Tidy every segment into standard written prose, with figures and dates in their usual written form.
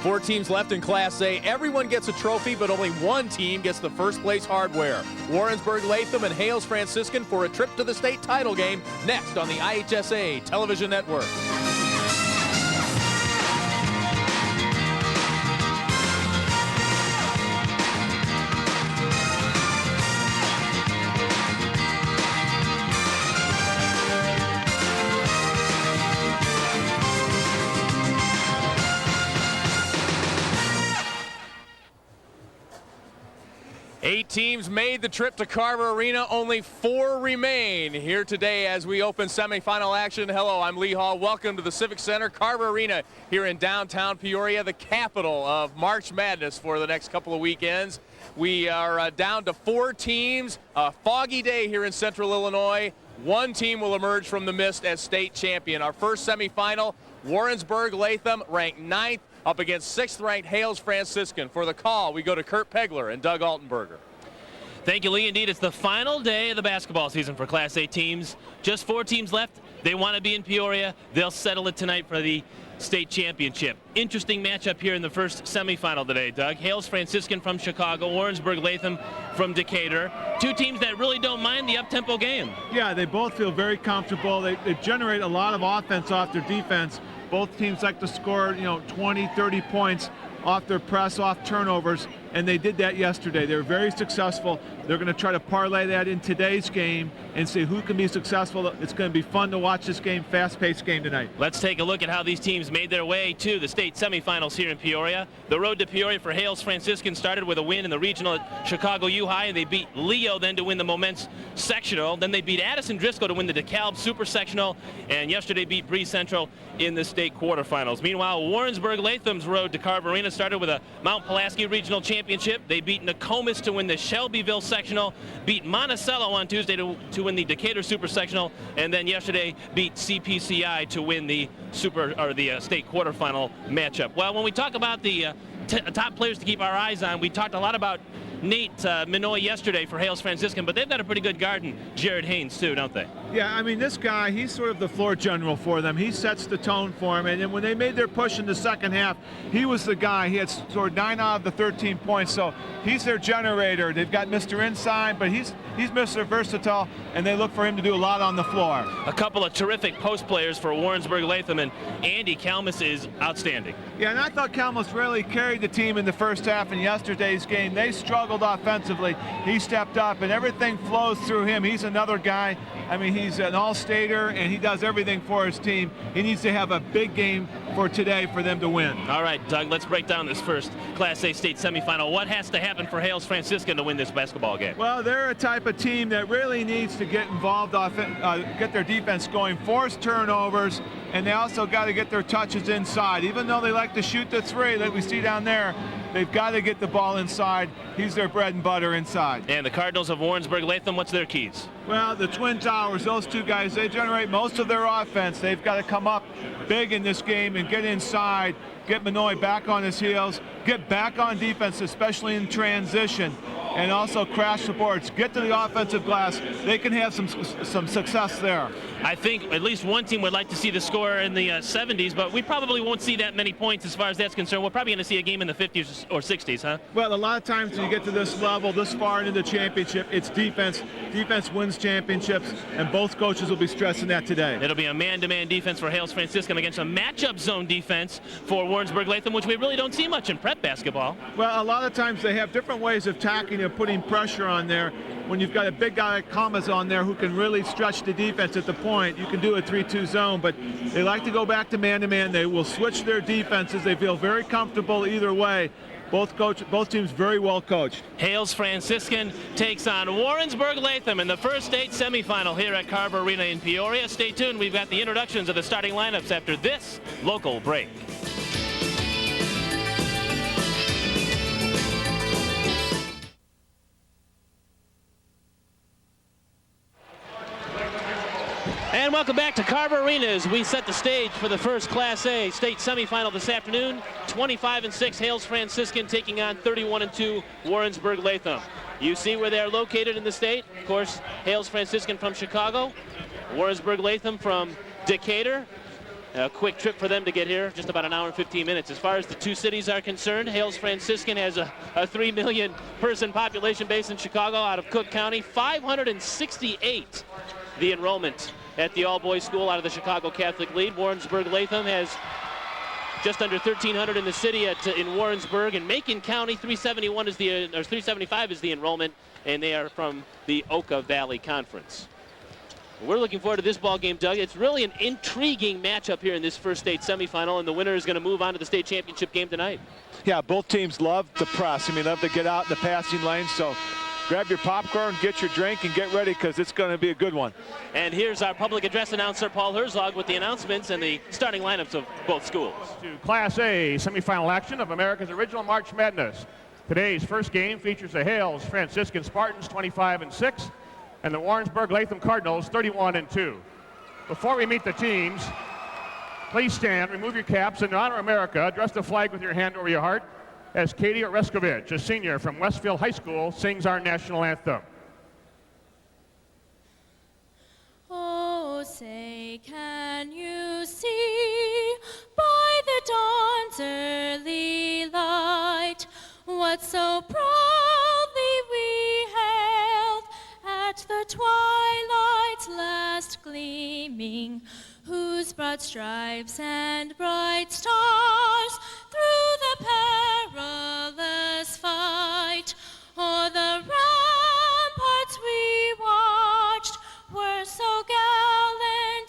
4 teams left in Class A. Everyone gets a trophy, but only one team gets the first place hardware. Warrensburg Latham and Hales Franciscan for a trip to the state title game next on the IHSA television network. Eight teams made the trip to Carver Arena. Only 4 remain here today as we open semifinal action. Hello, I'm Lee Hall. Welcome to the Civic Center, Carver Arena here in downtown Peoria, the capital of March Madness for the next couple of weekends. We are down to 4 teams. A foggy day here in Central Illinois. 1 team will emerge from the mist as state champion. Our first semifinal, Warrensburg Latham, ranked 9th. Up against 6th-ranked Hales Franciscan. For the call, we go to Kurt Pegler and Doug Altenberger. Thank you, Lee. Indeed, it's the final day of the basketball season for Class A teams. Just 4 teams left. They want to be in Peoria. They'll settle it tonight for the state championship. Interesting matchup here in the first semifinal today, Doug. Hales Franciscan from Chicago, Warrensburg Latham from Decatur. 2 teams that really don't mind the up-tempo game. Yeah, they both feel very comfortable. They generate a lot of offense off their defense. Both teams like to score, 20, 30 points off their press, off turnovers, and they did that yesterday. They were very successful. They're going to try to parlay that in today's game and see who can be successful. It's going to be fun to watch this game, fast-paced game tonight. Let's take a look at how these teams made their way to the state semifinals here in Peoria. The road to Peoria for Hales Franciscan started with a win in the regional at Chicago U-High, and they beat Leo then to win the Moments sectional. Then they beat Addison Driscoll to win the DeKalb Super Sectional, and yesterday beat Bree Central in the state quarterfinals. Meanwhile, Warrensburg Latham's road to Carver Arena started with a Mount Pulaski Regional Championship. They beat Nokomis to win the Shelbyville Sectional, beat Monticello on Tuesday to win the Decatur Super Sectional, and then yesterday beat CPCI to win the state quarterfinal matchup. Well, when we talk about the top players to keep our eyes on, we talked a lot about Nate Minoy yesterday for Hales Franciscan, but they've got a pretty good guard in Jared Haynes too, don't they? Yeah, I mean, this guy, he's sort of the floor general for them. He sets the tone for them, and then when they made their push in the second half, he was the guy. He had scored 9 out of the 13 points, so he's their generator. They've got Mr. Inside, but he's Mr. Versatile, and they look for him to do a lot on the floor. A couple of terrific post players for Warrensburg Latham, and Andy Kalmus is outstanding. Yeah, and I thought Kalmus really carried the team in the first half in yesterday's game. They struggled offensively. He stepped up, and everything flows through him. He's another guy. I mean, he's an all-stater, and he does everything for his team. He needs to have a big game for today for them to win. All right, Doug, let's break down this first Class A state semifinal. What has to happen for Hales Franciscan to win this basketball game? Well, they're a type of team that really needs to get involved, get their defense going, force turnovers, and they also got to get their touches inside. Even though they like to shoot the 3 that we see down there, they've got to get the ball inside. He's their bread and butter inside. And the Cardinals of Warrensburg Latham, what's their keys? Well, the Twin Towers, those 2 guys, they generate most of their offense. They've got to come up big in this game and get inside, get Minoy back on his heels, get back on defense, especially in transition, and also crash the boards. Get to the offensive glass. They can have some success there. I think at least one team would like to see the score in the 70s, but we probably won't see that many points as far as that's concerned. We're probably going to see a game in the 50s or 60s, huh? Well, a lot of times when you get to this level, this far into the championship, it's defense. Defense wins championships, and both coaches will be stressing that today. It'll be a man-to-man defense for Hales Franciscan against a matchup zone defense for Warrensburg Latham, which we really don't see much in prep basketball. Well, a lot of times they have different ways of tackling and putting pressure on there. When you've got a big guy like Kamas on there who can really stretch the defense at the point, you can do a 3-2 zone, but they like to go back to man-to-man. They will switch their defenses. They feel very comfortable either way. Both teams very well coached. Hales Franciscan takes on Warrensburg Latham in the first state semifinal here at Carver Arena in Peoria. Stay tuned. We've got the introductions of the starting lineups after this local break. And welcome back to Carver Arena as we set the stage for the first Class A state semifinal this afternoon. 25-6 Hales Franciscan taking on 31-2 Warrensburg Latham. You see where they are located in the state. Of course, Hales Franciscan from Chicago, Warrensburg Latham from Decatur. A quick trip for them to get here, just about an hour and 15 minutes. As far as the two cities are concerned, Hales Franciscan has a 3 million person population base in Chicago out of Cook County. 568 the enrollment at the all-boys school out of the Chicago Catholic Lead. Warrensburg Latham has just under 1,300 in the city in Warrensburg, and Macon County 375 is the enrollment, and they are from the Oka Valley Conference. We're looking forward to this ball game, Doug. It's really an intriguing matchup here in this first state semifinal, and the winner is going to move on to the state championship game tonight. Yeah, both teams love to press. I mean, love to get out in the passing lane. So grab your popcorn, get your drink, and get ready, because it's going to be a good one. And here's our public address announcer, Paul Herzog, with the announcements and the starting lineups of both schools. To Class A semifinal action of America's original March Madness. Today's first game features the Hales Franciscan Spartans 25-6. And the Warrensburg Latham Cardinals 31-2. Before we meet the teams, please stand, remove your caps, and in honor of America, address the flag with your hand over your heart as Katie Oreskovich, a senior from Westfield High School, sings our national anthem. Oh, say, can you see by the dawn's early light what so proudly we hailed at the twilight's last gleaming, whose broad stripes and bright stars through the perilous fight o'er the ramparts we watched were so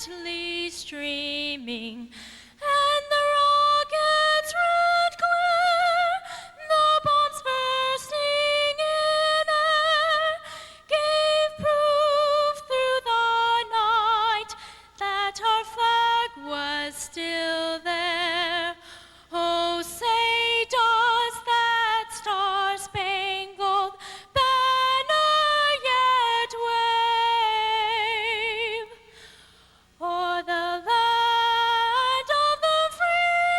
gallantly streaming, and the rockets' red glare, the bombs bursting in air, gave proof through the night that our flag was still there. Oh, say does that star-spangled banner yet wave o'er the land of the free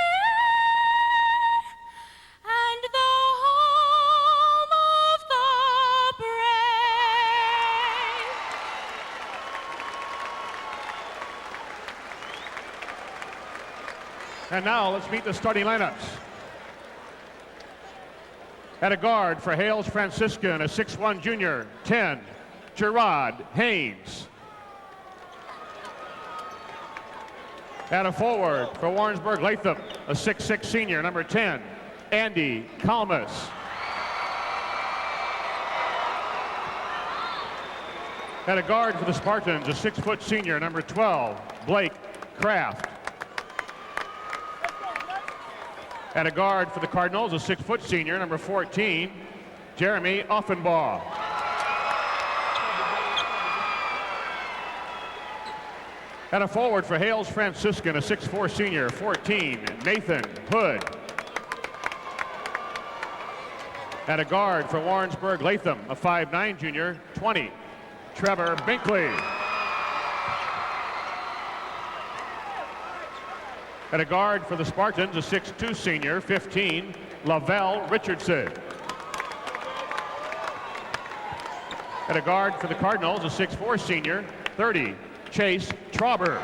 and the home of the brave? And now let's meet the starting lineups. At a guard for Hales Franciscan, a 6'1 junior, 10, Gerard Haynes. At a forward for Warrensburg Latham, a 6'6 senior, number 10, Andy Kalmus. At a guard for the Spartans, a 6' senior, number 12, Blake Kraft. At a guard for the Cardinals, a 6' senior, number 14, Jeremy Offenbaugh. At a forward for Hales Franciscan, a 6'4 senior, 14, Nathan Hood. At a guard for Warrensburg Latham, a 5'9 junior, 20, Trevor Binkley. At a guard for the Spartans, a 6'2 senior, 15, Lavelle Richardson. At a guard for the Cardinals, a 6'4 senior, 30, Chase Trauber.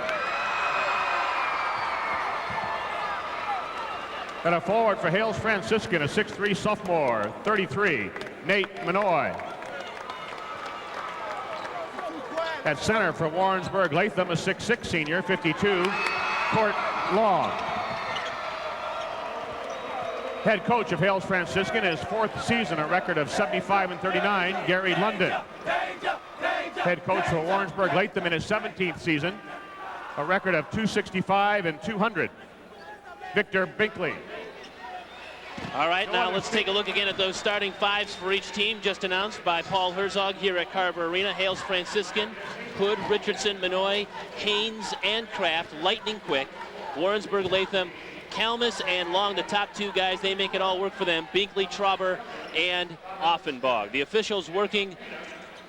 At a forward for Hales Franciscan, a 6'3 sophomore, 33, Nate Manoy. At center for Warrensburg Latham, a 6'6 senior, 52, Court Long. Head coach of Hales Franciscan, his fourth season, a record of 75-39, Gary London. Head coach for Warrensburg Latham in his 17th season, a record of 265 and 200, Victor Binkley. All right, now let's take a look again at those starting fives for each team, just announced by Paul Herzog here at Carver Arena. Hales Franciscan, Hood, Richardson, Manoy, Haynes, and Kraft, lightning quick. Warrensburg Latham, Kalmus and Long, the top two guys, they make it all work for them. Binkley, Trauber, and Offenbaugh. The officials working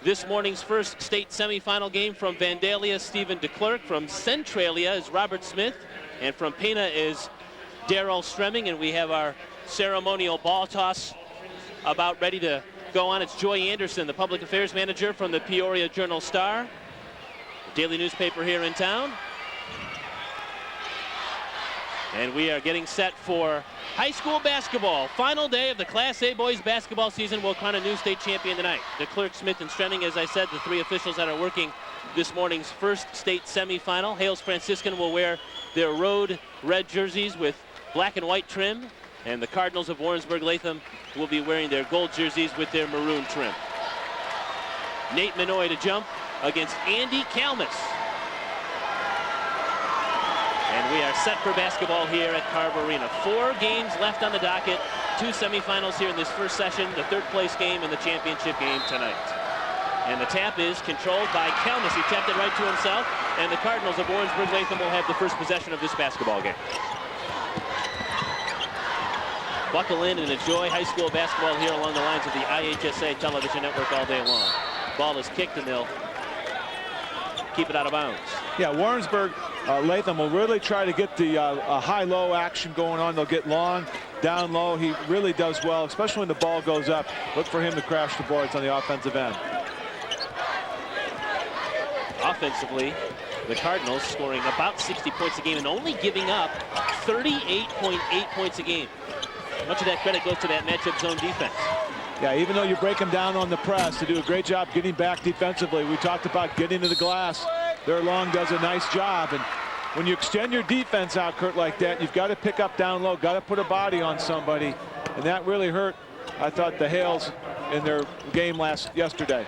this morning's first state semifinal game. From Vandalia, Stephen DeClerc. From Centralia is Robert Smith. And from Pena is Daryl Stremming. And we have our ceremonial ball toss about ready to go on. It's Joy Anderson, the public affairs manager from the Peoria Journal-Star, the daily newspaper here in town. And we are getting set for high school basketball. Final day of the Class A boys basketball season. We'll crown a new state champion tonight. DeClerc, Smith, and Strending, as I said, the three officials that are working this morning's first state semifinal. Hales Franciscan will wear their road red jerseys with black and white trim. And the Cardinals of Warrensburg Latham will be wearing their gold jerseys with their maroon trim. Nate Minoy to jump against Andy Kalmus. And we are set for basketball here at Carver Arena. 4 games left on the docket. 2 semifinals here in this first session. The third place game and the championship game tonight. And the tap is controlled by Kalmus. He tapped it right to himself. And the Cardinals of Warrensburg Latham will have the first possession of this basketball game. Buckle in and enjoy high school basketball here along the lines of the IHSA television network all day long. Ball is kicked and they'll keep it out of bounds. Yeah, Warrensburg Latham will really try to get the high-low action going on. They'll get long, down low. He really does well, especially when the ball goes up. Look for him to crash the boards on the offensive end. Offensively, the Cardinals scoring about 60 points a game and only giving up 38.8 points a game. Much of that credit goes to that matchup zone defense. Yeah, even though you break them down on the press, they do a great job getting back defensively. We talked about getting to the glass. Their long does a nice job. And when you extend your defense out, Kurt, like that, you've got to pick up down low, got to put a body on somebody. And that really hurt, I thought, the Hales in their game yesterday.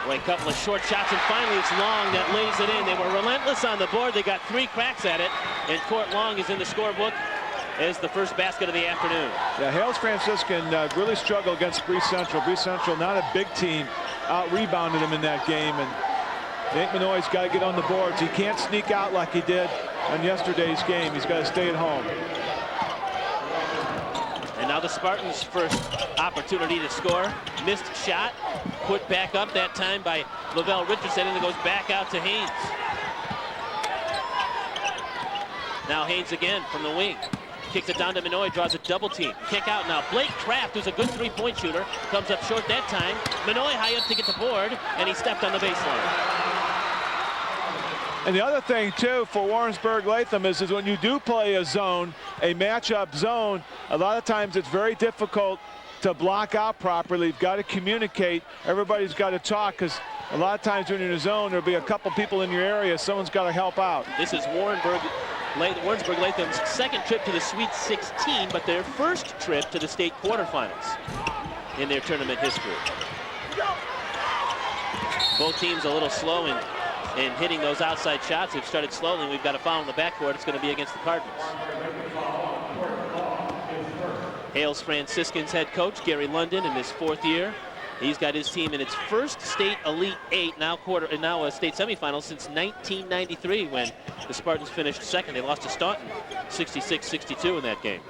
Well, a couple of short shots, and finally it's Long that lays it in. They were relentless on the board. They got 3 cracks at it, and Court Long is in the scorebook as the first basket of the afternoon. Yeah, Hales Franciscan really struggled against Bree Central. Bree Central, not a big team, out-rebounded them in that game, and Nate Minoy's got to get on the boards. He can't sneak out like he did on yesterday's game. He's got to stay at home. And now the Spartans' first opportunity to score. Missed shot, put back up that time by Lavelle Richardson, and it goes back out to Haynes. Now Haynes again from the wing. Kicks it down to Minoy, draws a double team. Kick out now. Blake Kraft, who's a good three-point shooter, comes up short that time. Minoy high up to get the board, and he stepped on the baseline. And the other thing, too, for Warrensburg Latham is when you do play a zone, a matchup zone, a lot of times it's very difficult to block out properly. You've got to communicate. Everybody's got to talk, because a lot of times when you're in a zone, there'll be a couple people in your area. Someone's got to help out. This is Warrensburg Latham's second trip to the Sweet 16, but their first trip to the state quarterfinals in their tournament history. Both teams a little slow in hitting those outside shots. They've started slowly, and we've got a foul in the backcourt. It's going to be against the Cardinals. Hales Franciscan's head coach, Gary London, in his 4th year. He's got his team in its first state Elite 8, now a state semifinal since 1993, when the Spartans finished second. They lost to Staunton 66-62 in that game.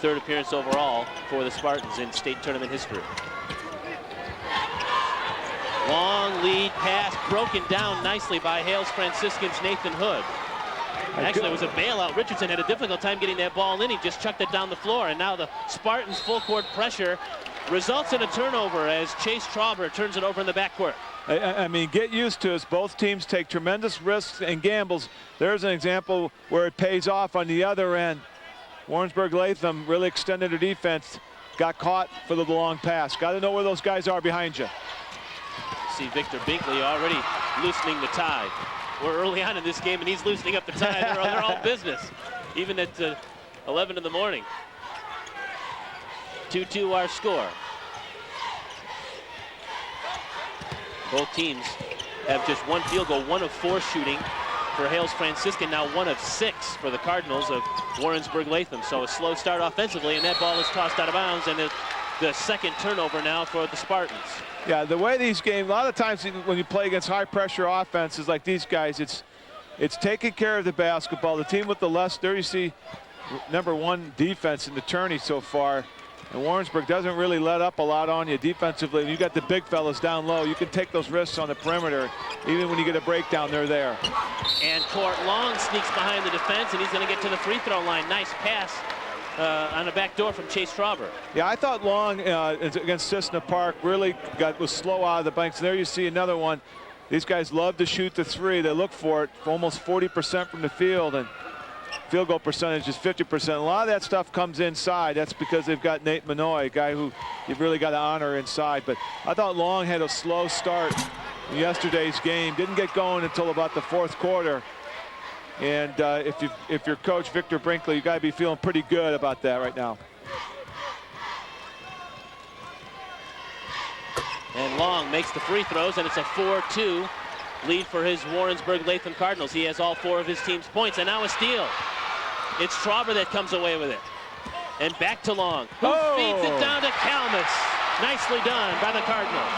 3rd appearance overall for the Spartans in state tournament history. Long lead pass broken down nicely by Hales Franciscan's Nathan Hood. Actually, it was a bailout. Richardson had a difficult time getting that ball in. He just chucked it down the floor, and now the Spartans' full court pressure results in a turnover as Chase Trauber turns it over in the backcourt. I mean, get used to us. Both teams take tremendous risks and gambles. There's an example where it pays off on the other end. Warrensburg Latham really extended their defense, got caught for the long pass. Got to know where those guys are behind you. See Victor Binkley already loosening the tie. We're early on in this game, and he's loosening up the tie. They're all business, even at 11 in the morning. 2-2 our score. Both teams have just 1 field goal, 1 of 4 shooting for Hales Franciscan, now 1 of 6 for the Cardinals of Warrensburg Latham. So a slow start offensively, and that ball is tossed out of bounds, and the second turnover now for the Spartans. Yeah, the way these games, a lot of times when you play against high pressure offenses like these guys, it's taking care of the basketball. The team with the less, there you see #1 defense in the tourney so far. And Warrensburg doesn't really let up a lot on you defensively. You got the big fellas down low. You can take those risks on the perimeter. Even when you get a breakdown, they're there. And Court Long sneaks behind the defense, and he's going to get to the free throw line. Nice pass on the back door from Chase Trauber. Yeah, I thought Long against Cissna Park really was slow out of the banks. There you see another one. These guys love to shoot the three. They look for it, almost 40% from the field, and field goal percentage is 50%. A lot of that stuff comes inside. That's because they've got Nate Minoy, a guy who you've really got to honor inside. But I thought Long had a slow start in yesterday's game. Didn't get going until about the fourth quarter. And if you're coach Victor Brinkley, you got to be feeling pretty good about that right now. And Long makes the free throws, and it's a 4-2 lead for his Warrensburg Latham Cardinals. He has all 4 of his team's points, and now a steal. It's Trauber that comes away with it. And back to Long, who feeds it down to Kalmus. Nicely done by the Cardinals.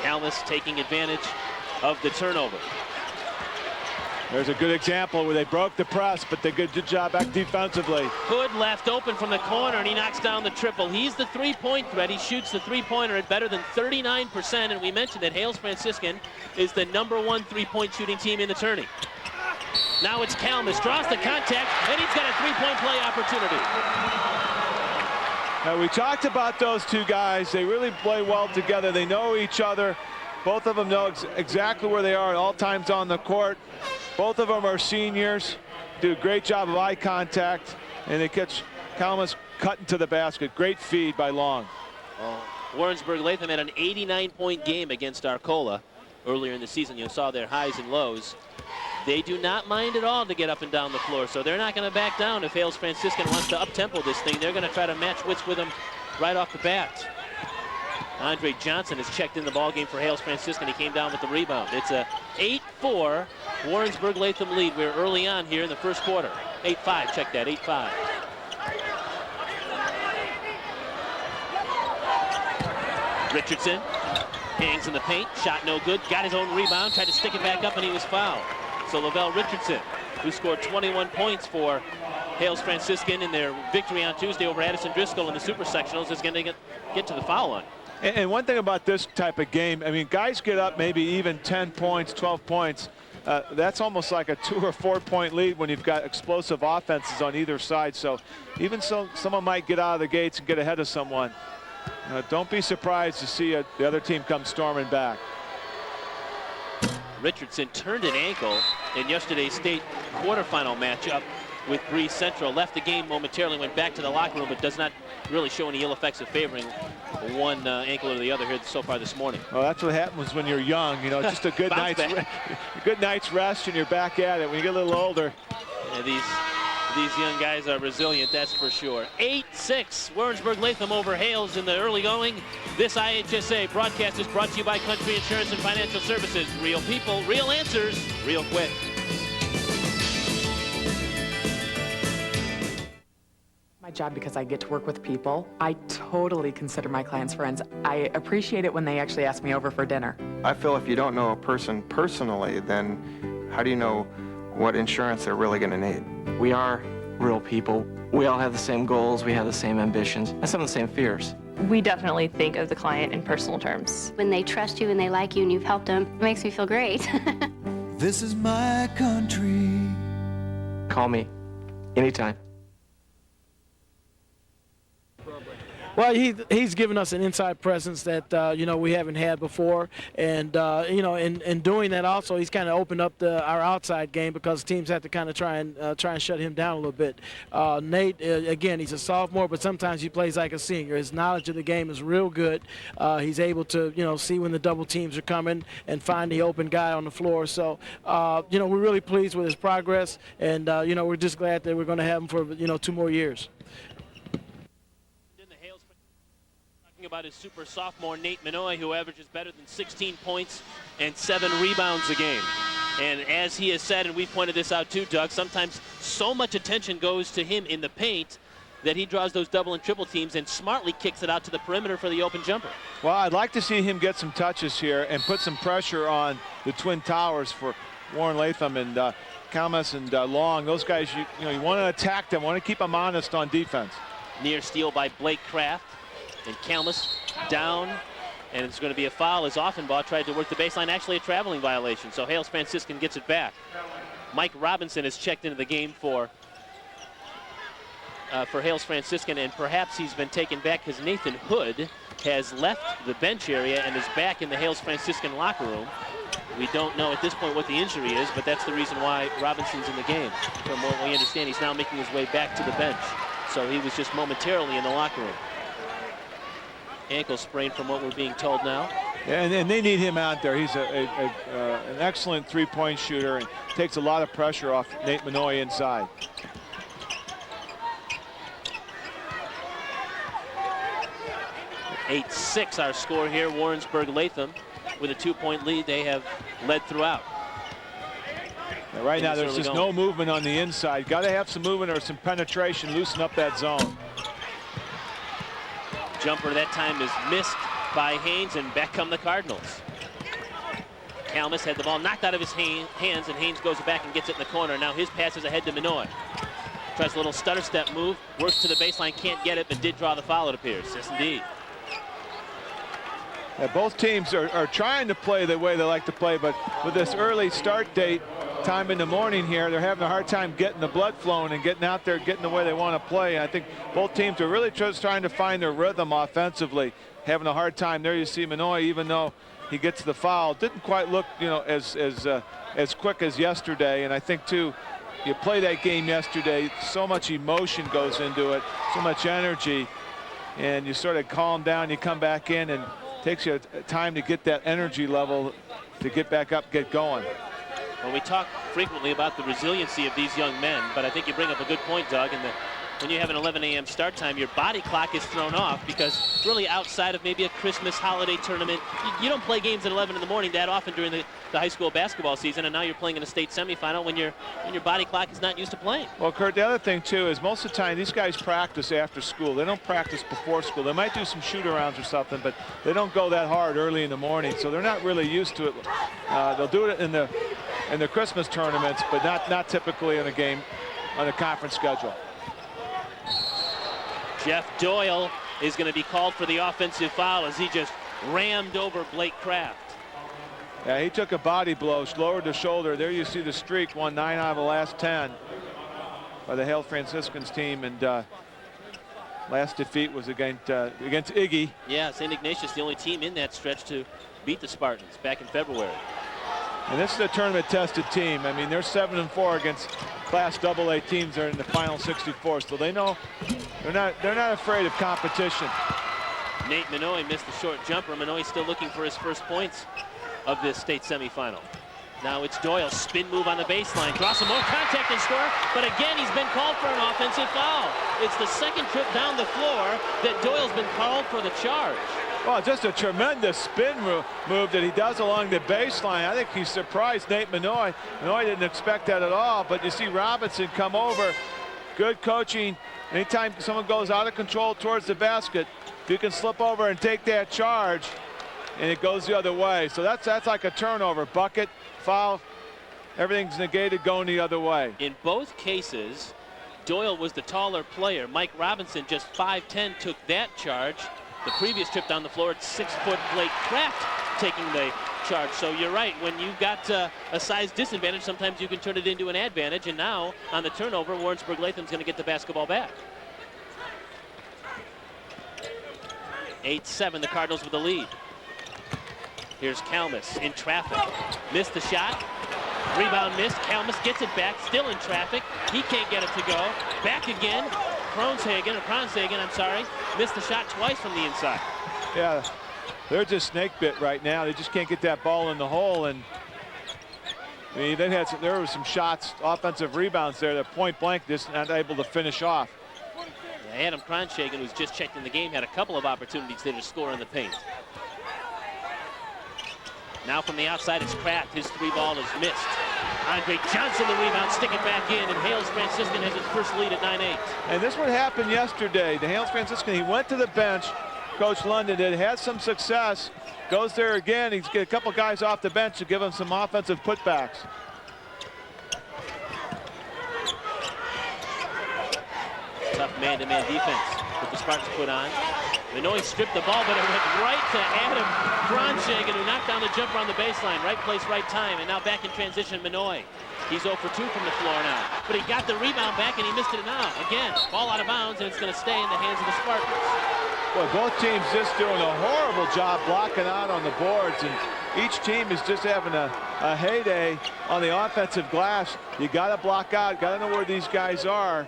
Kalmus taking advantage of the turnover. There's a good example where they broke the press, but they did a good job back defensively. Hood left open from the corner, and he knocks down the triple. He's the three-point threat. He shoots the three-pointer at better than 39%, and we mentioned that Hales Franciscan is the #1 three-point shooting team in the tourney. Now it's Kalmus, draws the contact, and he's got a three-point play opportunity. Now, we talked about those two guys. They really play well together. They know each other. Both of them know exactly where they are at all times on the court. Both of them are seniors, do a great job of eye contact, and they catch Kalmus cutting to the basket. Great feed by Long. Warrensburg Latham had an 89-point game against Arcola earlier in the season. You saw their highs and lows. They do not mind at all to get up and down the floor, so they're not going to back down if Hales Franciscan wants to up-tempo this thing. They're going to try to match wits with them right off the bat. Andre Johnson has checked in the ballgame for Hales Franciscan. He came down with the rebound. It's a 8-4 Warrensburg Latham lead. We're early on here in the first quarter. 8-5, check that, 8-5. Richardson hangs in the paint, shot no good, got his own rebound, tried to stick it back up, and he was fouled. So Lavelle Richardson, who scored 21 points for Hales Franciscan in their victory on Tuesday over Addison Driscoll in the Super Sectionals, is going to get to the foul line. And one thing about this type of game, I mean, guys get up maybe even 10 points, 12 points. That's almost like a 2 or 4 point lead when you've got explosive offenses on either side. So even so, someone might get out of the gates and get ahead of someone. Don't be surprised to see the other team come storming back. Richardson turned an ankle in yesterday's state quarterfinal matchup with Bree Central. Left the game momentarily, went back to the locker room, but does not really show any ill effects of favoring one ankle or the other here so far this morning. Well, that's what happens when you're young. You know, just a good night's rest, and you're back at it. When you get a little older. Yeah, these young guys are resilient, that's for sure. 8-6, Warrensburg Latham over Hales in the early going. This IHSA broadcast is brought to you by Country Insurance and Financial Services. Real people, real answers, real quick. My job because I get to work with people. I totally consider my clients friends. I appreciate it when they actually ask me over for dinner. I feel if you don't know a person personally, then how do you know what insurance they're really going to need? We are real people. We all have the same goals, we have the same ambitions, and some of the same fears. We definitely think of the client in personal terms. When they trust you and they like you and you've helped them, it makes me feel great. This is my country. Call me anytime. Well, he's given us an inside presence that we haven't had before, and in doing that also he's kind of opened up our outside game because teams have to kind of try and shut him down a little bit. Nate, again, he's a sophomore, but sometimes he plays like a senior. His knowledge of the game is real good. He's able to see when the double teams are coming and find the open guy on the floor. So we're really pleased with his progress, and we're just glad that we're going to have him for 2 more years. About his super sophomore Nate Minoy, who averages better than 16 points and 7 rebounds a game. And as he has said, and we pointed this out too, Doug, sometimes so much attention goes to him in the paint that he draws those double and triple teams and smartly kicks it out to the perimeter for the open jumper. Well, I'd like to see him get some touches here and put some pressure on the Twin Towers for Warren Latham and Kalmus and Long. Those guys, you want to attack them, want to keep them honest on defense. Near steal by Blake Kraft. And Kalmus down, and it's going to be a foul as Offenbaugh tried to work the baseline, actually a traveling violation. So Hales Franciscan gets it back. Mike Robinson has checked into the game for for Hales Franciscan, and perhaps he's been taken back because Nathan Hood has left the bench area and is back in the Hales Franciscan locker room. We don't know at this point what the injury is, but that's the reason why Robinson's in the game. From what we understand, he's now making his way back to the bench. So he was just momentarily in the locker room. Ankle sprain from what we're being told now. Yeah, and they need him out there. He's an excellent three-point shooter and takes a lot of pressure off Nate Minoy inside. (8-6) our score here. Warrensburg Latham with a 2-point lead. They have led throughout. Now, right now there's just no movement on the inside. Got to have some movement or some penetration, loosen up that zone. Jumper that time is missed by Haynes, and back come the Cardinals. Kalmus had the ball knocked out of his hands, and Haynes goes back and gets it in the corner. Now his pass is ahead to Minoy. Tries a little stutter step move, works to the baseline, can't get it, but did draw the foul, it appears. Yes, indeed. Yeah, both teams are trying to play the way they like to play, but with this early start date, time in the morning here, they're having a hard time getting the blood flowing and getting out there, getting the way they want to play. I think both teams are really just trying to find their rhythm offensively, having a hard time. There you see Minoy, even though he gets the foul, didn't quite look, you know, as quick as yesterday. And I think too, you play that game yesterday, so much emotion goes into it, so much energy, and you sort of calm down, you come back in, and it takes you time to get that energy level to get back up, get going. Well, we talk frequently about the resiliency of these young men, but I think you bring up a good point, Doug, and when you have an 11 a.m. start time, your body clock is thrown off, because really outside of maybe a Christmas holiday tournament, you don't play games at 11 in the morning that often during the high school basketball season, and now you're playing in a state semifinal when your body clock is not used to playing. Well, Kurt, the other thing too is most of the time these guys practice after school. They don't practice before school. They might do some shoot-arounds or something, but they don't go that hard early in the morning, so they're not really used to it. They'll do it in the Christmas tournaments, but not typically in a game on a conference schedule. Jeff Doyle is going to be called for the offensive foul as he just rammed over Blake Kraft. Yeah, he took a body blow, lowered the shoulder. There you see the streak, won 9 out of the last 10 by the Hales Franciscans team, and last defeat was against Iggy. Yeah, St. Ignatius, the only team in that stretch to beat the Spartans back in February. And this is a tournament-tested team. I mean, they're 7-4 against Class AA teams that are in the final 64, so they know they're not afraid of competition. Nate Minoy missed the short jumper. Minoy still looking for his first points of this state semifinal. Now it's Doyle, spin move on the baseline, draw some more contact and score, but again he's been called for an offensive foul. It's the second trip down the floor that Doyle's been called for the charge. Well, just a tremendous spin move that he does along the baseline. I think he surprised Nate Minoy. Minoy didn't expect that at all, but you see Robinson come over. Good coaching. Anytime someone goes out of control towards the basket, you can slip over and take that charge, and it goes the other way. So that's like a turnover. Bucket, foul, everything's negated going the other way. In both cases, Doyle was the taller player. Mike Robinson, just 5'10", took that charge. The previous trip down the floor, it's 6-foot Blake Kraft taking the charge. So you're right, when you've got a size disadvantage, sometimes you can turn it into an advantage. And now on the turnover, Warrensburg Latham's going to get the basketball back. 8-7, the Cardinals with the lead. Here's Kalmus in traffic. Missed the shot. Rebound missed. Kalmus gets it back, still in traffic. He can't get it to go. Back again. Kronsagen, I'm sorry, missed the shot twice from the inside. Yeah, they're just snake bit right now. They just can't get that ball in the hole. And I mean, there were some shots, offensive rebounds there that point blank just not able to finish off. Yeah, Adam Kronsagen, who's just checked in the game, had a couple of opportunities there to score in the paint. Now from the outside, it's Kraft. His three ball is missed. Andre Johnson, the rebound, stick it back in, and Hales Franciscan has its first lead at 9-8. And this would happen yesterday. The Hales Franciscan, he went to the bench. Coach London did, had some success. Goes there again. He's got a couple guys off the bench to give him some offensive putbacks. Tough man-to-man defense that the Spartans put on. Minoy stripped the ball, but it went right to Adam Gronshagen, who knocked down the jumper on the baseline. Right place, right time, and now back in transition, Minoy. He's 0 for 2 from the floor now. But he got the rebound back, and he missed it now. Again, ball out of bounds, and it's going to stay in the hands of the Spartans. Well, both teams just doing a horrible job blocking out on the boards, and each team is just having a heyday on the offensive glass. You got to block out, got to know where these guys are.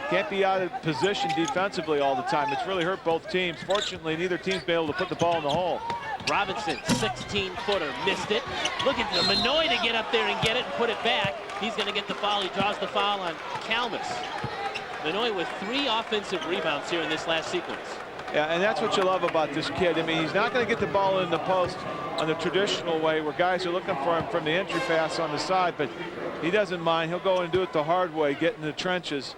Can't be out of position defensively all the time. It's really hurt both teams. Fortunately, neither team's been able to put the ball in the hole. Robinson, 16-footer, missed it. Looking for Minoy to get up there and get it and put it back. He's going to get the foul. He draws the foul on Kalmus. Minoy with 3 offensive rebounds here in this last sequence. Yeah, and that's what you love about this kid. I mean, he's not going to get the ball in the post on the traditional way where guys are looking for him from the entry pass on the side, but he doesn't mind. He'll go and do it the hard way, get in the trenches.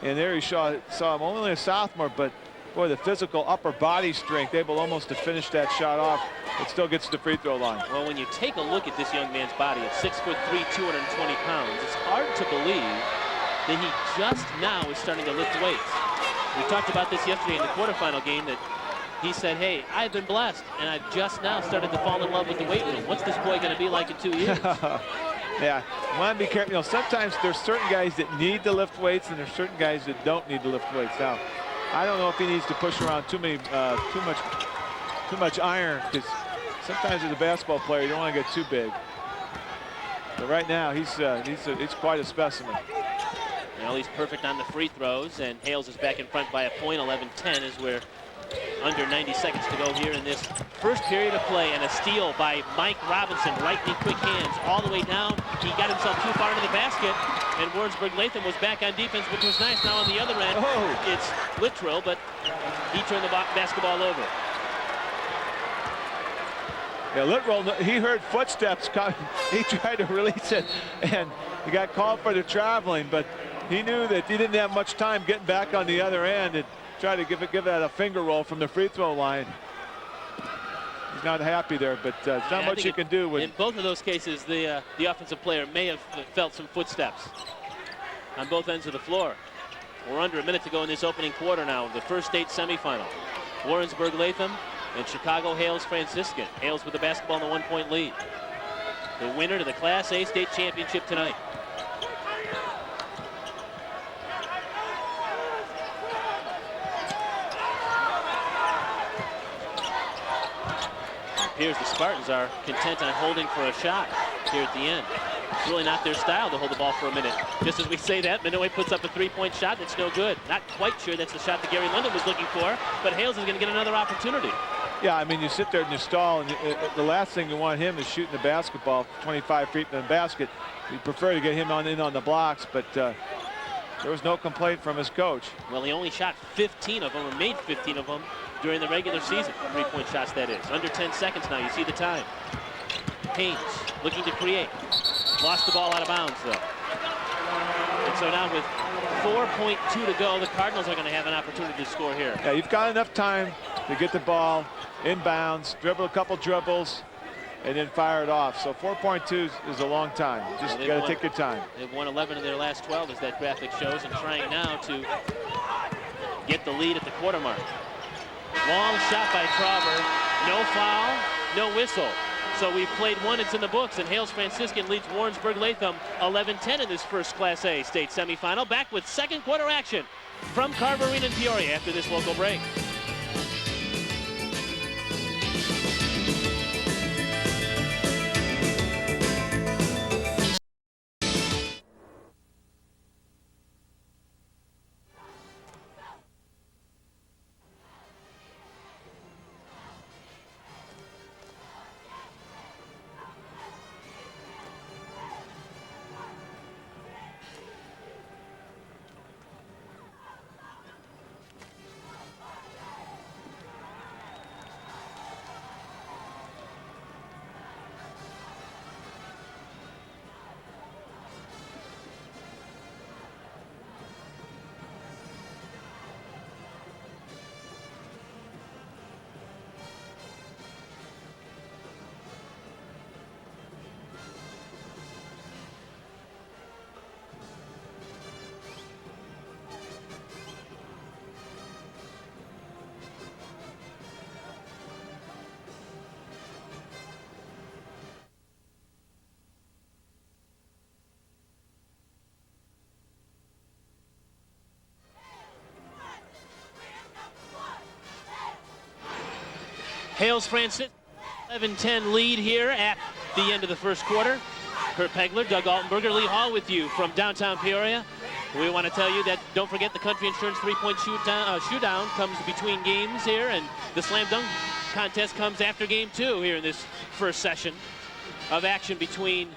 And there he saw him, only a sophomore, but boy, the physical upper body strength, able almost to finish that shot off. It still gets to the free throw line. Well, when you take a look at this young man's body at 6'3", 220 pounds, it's hard to believe that he just now is starting to lift weights. We talked about this yesterday in the quarterfinal game, that he said, hey, I've been blessed, and I've just now started to fall in love with the weight room. What's this boy going to be like in 2 years? Yeah, you want to be careful. You know, sometimes there's certain guys that need to lift weights, and there's certain guys that don't need to lift weights. Now, I don't know if he needs to push around too much iron, because sometimes as a basketball player, you don't want to get too big. But right now, he's quite a specimen. Well, he's perfect on the free throws, and Hales is back in front by a point, 11-10, as we're under 90 seconds to go here in this first period of play, and a steal by Mike Robinson, right knee, quick hands, all the way down. He got himself too far into the basket, and Warrensburg Latham was back on defense, which was nice. Now on the other end, it's Littrell, but he turned the basketball over. Yeah, Littrell, he heard footsteps coming. He tried to release it, and he got called for the traveling, but he knew that he didn't have much time getting back on the other end, and try to give that a finger roll from the free throw line. He's not happy there, but it's not much you can do. In both of those cases, the offensive player may have felt some footsteps on both ends of the floor. We're under a minute to go in this opening quarter now, the first state semifinal. Warrensburg Latham and Chicago Hales Franciscan. Hales with the basketball in the 1-point lead. The winner to the Class A state championship tonight. Appears the Spartans are content on holding for a shot here at the end. It's really not their style to hold the ball for a minute. Just as we say that, Minoy puts up a 3-point shot that's no good. Not quite sure that's the shot that Gary London was looking for, but Hales is going to get another opportunity. Yeah, I mean, you sit there and you stall, and the last thing you want him is shooting the basketball 25 feet from the basket. You prefer to get him in on the blocks, but there was no complaint from his coach. Well, he only shot 15 of them, or made 15 of them, during the regular season. 3-point shots, that is. Under 10 seconds now. You see the time. Haynes looking to create. Lost the ball out of bounds, though. And so now with 4.2 to go, the Cardinals are going to have an opportunity to score here. Yeah, you've got enough time to get the ball inbounds, dribble a couple dribbles, and then fire it off. So 4.2 is a long time. Just got to take your time. They've won 11 of their last 12, as that graphic shows, and trying now to get the lead at the quarter mark. Long shot by Trauber. No foul, no whistle. So we've played one, it's in the books, and Hales Franciscan leads Warrensburg Latham 11-10 in this first Class A state semifinal. Back with second quarter action from Carver Arena in Peoria after this local break. Hales Franciscan 11-10 lead here at the end of the first quarter. Kurt Pegler, Doug Altenberger, Lee Hall with you from downtown Peoria. We want to tell you that don't forget the Country Insurance three-point shoodown comes between games here, and the slam dunk contest comes after game 2 here in this first session of action between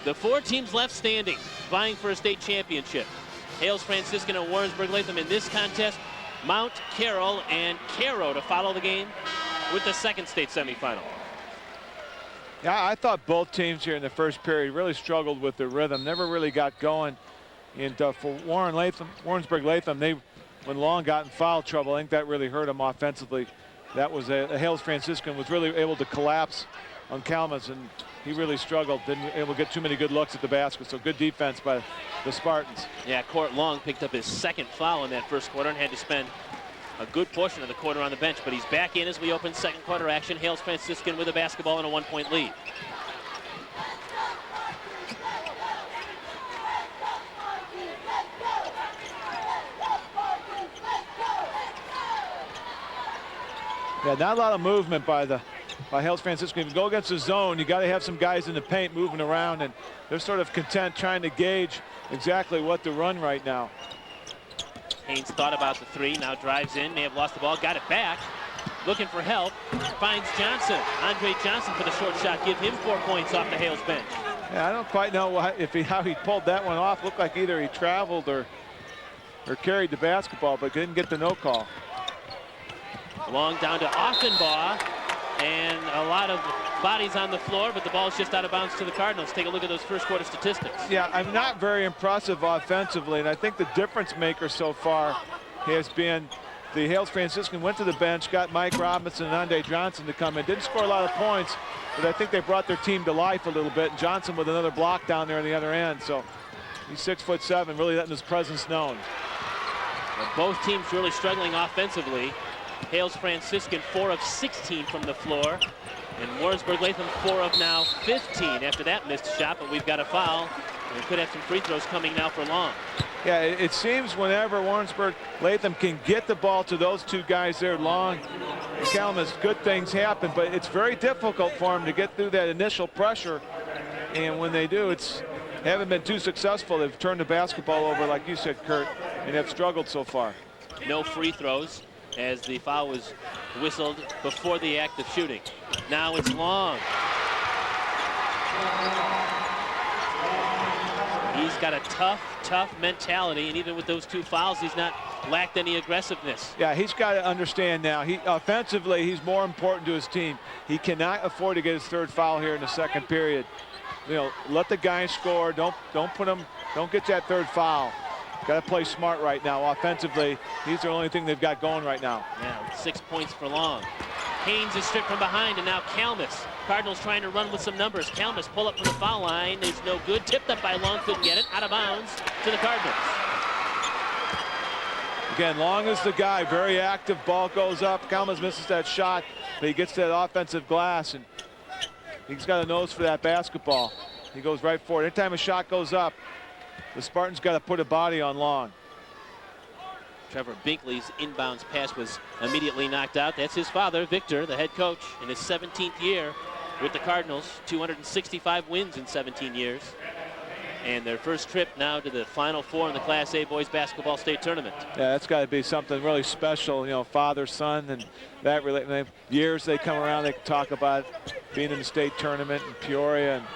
the 4 teams left standing, vying for a state championship. Hales Franciscan and Warrensburg Latham in this contest. Mount Carroll and Cairo to follow the game with the second state semifinal. Yeah, I thought both teams here in the first period really struggled with their rhythm, never really got going. And for Warrensburg Latham, when Long got in foul trouble, I think that really hurt them offensively. That was a Hales Franciscan was really able to collapse on Kalmas, and he really struggled, didn't able to get too many good looks at the basket. So good defense by the Spartans. Yeah, Court Long picked up his second foul in that first quarter and had to spend a good portion of the quarter on the bench, but he's back in as we open second quarter action. Hales Franciscan with a basketball and a 1-point lead. Yeah, not a lot of movement by Hales Franciscan. If you go against the zone, you got to have some guys in the paint moving around, and they're sort of content trying to gauge exactly what to run right now. Haynes thought about the 3, now drives in, may have lost the ball, got it back, looking for help, finds Johnson. Andre Johnson for the short shot, give him 4 points off the Hales bench. Yeah, I don't quite know how he pulled that one off. Looked like either he traveled or carried the basketball, but didn't get the no call. Long down to Offenbaugh, and a lot of bodies on the floor, but the ball's just out of bounds to the Cardinals. Take a look at those first quarter statistics. Yeah, I'm not very impressive offensively, and I think the difference maker so far has been the Hales Franciscan went to the bench, got Mike Robinson and Andre Johnson to come in. Didn't score a lot of points, but I think they brought their team to life a little bit. Johnson with another block down there on the other end, so he's 6'7", really letting his presence known. Well, both teams really struggling offensively. Hales Franciscan 4 of 16 from the floor, and Warrensburg Latham 4 of now 15 after that missed shot, but we've got a foul. We could have some free throws coming now for Long. Yeah, it seems whenever Warrensburg Latham can get the ball to those 2 guys there, Long and Kalmas, good things happen, but it's very difficult for them to get through that initial pressure, and when they do, haven't been too successful. They've turned the basketball over, like you said, Kurt, and have struggled so far. No free throws, as the foul was whistled before the act of shooting. Now it's Long. He's got a tough mentality, and even with those 2 fouls, he's not lacked any aggressiveness. Yeah, he's got to understand now. Offensively, he's more important to his team. He cannot afford to get his 3rd foul here in the second period. You know, let the guys score. Don't get that 3rd foul. Got to play smart right now. Offensively, he's the only thing they've got going right now. Yeah, 6 points for Long. Haynes is stripped from behind, and now Kalmas. Cardinals trying to run with some numbers. Kalmas pull up from the foul line is no good. Tipped up by Long, couldn't get it. Out of bounds to the Cardinals. Again, Long is the guy, very active. Ball goes up. Kalmas misses that shot, but he gets that offensive glass, and he's got a nose for that basketball. He goes right for it. Anytime a shot goes up, the Spartans got to put a body on Long. Trevor Binkley's inbounds pass was immediately knocked out. That's his father, Victor, the head coach, in his 17th year with the Cardinals. 265 wins in 17 years. And their first trip now to the Final Four in the Class A boys basketball state tournament. Yeah, that's got to be something really special, you know, father, son, and that really, years they come around, they can talk about being in the state tournament in Peoria, and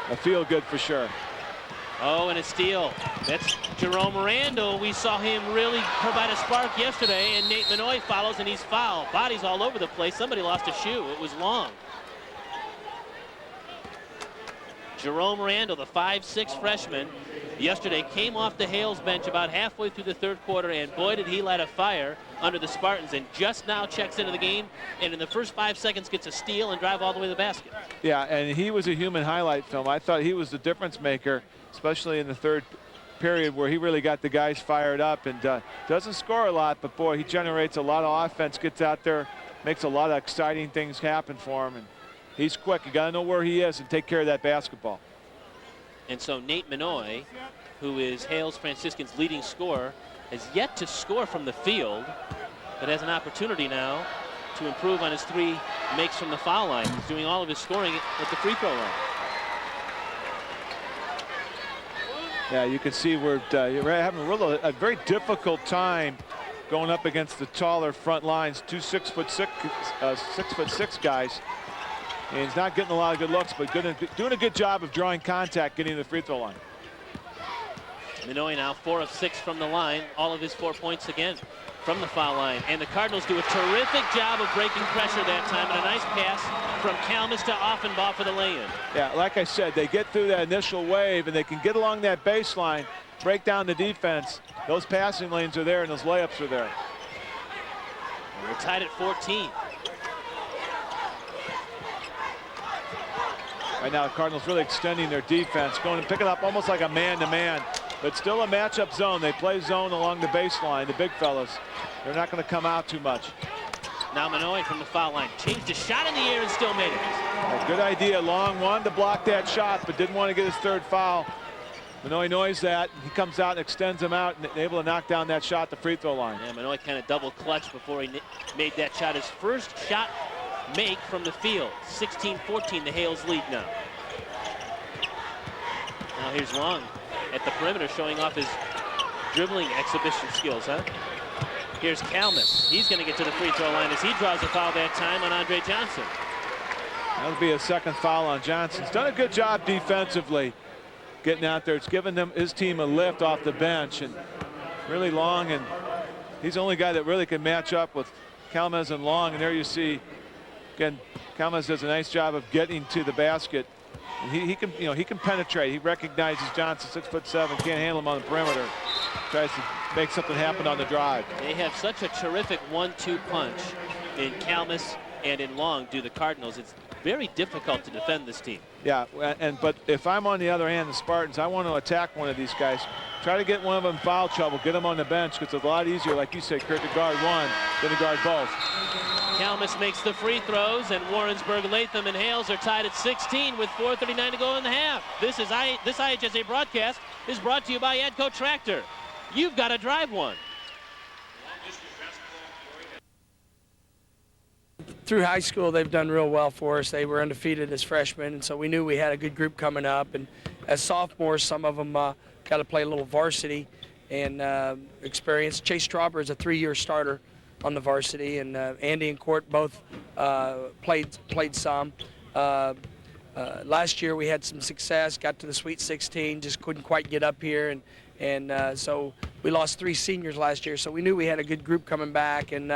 I feel good for sure. Oh, and a steal. That's Jerome Randall. We saw him really provide a spark yesterday, and Nate Minoy follows, and he's fouled. Bodies all over the place. Somebody lost a shoe. It was Long. Jerome Randall, the 5'6" freshman, yesterday came off the Hales bench about halfway through the 3rd quarter, and boy, did he light a fire under the Spartans, and just now checks into the game, and in the first 5 seconds gets a steal and drive all the way to the basket. Yeah, and he was a human highlight film. I thought he was the difference maker, especially in the 3rd period, where he really got the guys fired up, and doesn't score a lot, but boy, he generates a lot of offense, gets out there, makes a lot of exciting things happen for him, and he's quick. You got to know where he is and take care of that basketball. And so Nate Minoy, who is Hales Franciscan's leading scorer, has yet to score from the field, but has an opportunity now to improve on his 3 makes from the foul line. He's doing all of his scoring at the free throw line. Yeah, you can see we're having a very difficult time going up against the taller front lines. 2 6'6" guys. And he's not getting a lot of good looks, but doing a good job of drawing contact, getting to the free throw line. Minoy now 4 of 6 from the line. All of his 4 points again from the foul line. And the Cardinals do a terrific job of breaking pressure that time, and a nice pass from Kalmus to Offenbaugh for the lay-in. Yeah, like I said, they get through that initial wave, and they can get along that baseline, break down the defense. Those passing lanes are there, and those layups are there. And we're tied at 14. Right now, the Cardinals really extending their defense, going and picking up almost like a man-to-man, but still a matchup zone. They play zone along the baseline, the big fellas. They're not going to come out too much. Now Minoy from the foul line. Changed his shot in the air and still made it. A good idea. Long wanted to block that shot, but didn't want to get his 3rd foul. Minoy knows that. He comes out and extends him out and able to knock down that shot at the free throw line. Yeah, Minoy kind of double clutched before he made that shot. His first shot make from the field. 16-14, the Hales lead now. Now here's Long at the perimeter, showing off his dribbling exhibition skills, huh? Here's Kalmus. He's going to get to the free throw line as he draws a foul that time on Andre Johnson. That'll be a 2nd foul on Johnson. He's done a good job defensively getting out there. It's given his team a lift off the bench, and really Long, and he's the only guy that really can match up with Kalmus and Long. And there you see, again, Kalmus does a nice job of getting to the basket. And he can, he can penetrate. He recognizes Johnson, 6'7", can't handle him on the perimeter. Tries to make something happen on the drive. They have such a terrific 1-2 punch in Kalmus and in Long, do the Cardinals. It's very difficult to defend this team. Yeah, but if I'm on the other hand, the Spartans, I want to attack one of these guys. Try to get one of them in foul trouble, get them on the bench, because it's a lot easier, like you said, Kurt, to guard one than to guard both. Kalmus makes the free throws, and Warrensburg, Latham, and Hales are tied at 16 with 4:39 to go in the half. This IHSA broadcast is brought to you by Adco Tractor. You've got to drive one. Through high school, they've done real well for us. They were undefeated as freshmen, and so we knew we had a good group coming up. And as sophomores, some of them got to play a little varsity and experience. Chase Strauber is a 3-year starter on the varsity, and Andy and Court both played some. Last year we had some success, got to the Sweet 16, just couldn't quite get up here, and so we lost 3 seniors last year, so we knew we had a good group coming back, and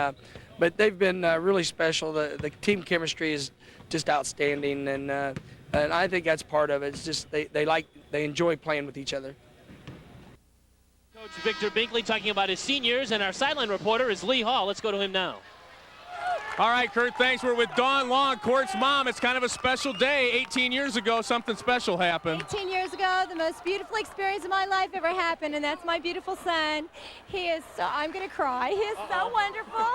but they've been really special. The team chemistry is just outstanding, and I think that's part of it. It's just they enjoy playing with each other. Coach Victor Binkley talking about his seniors, and our sideline reporter is Lee Hall. Let's go to him now. All right, Kurt, thanks. We're with Dawn Long, Court's mom. It's kind of a special day. 18 years ago, something special happened. 18 years ago, the most beautiful experience of my life ever happened, and that's my beautiful son. He is so, I'm going to cry. He is so wonderful.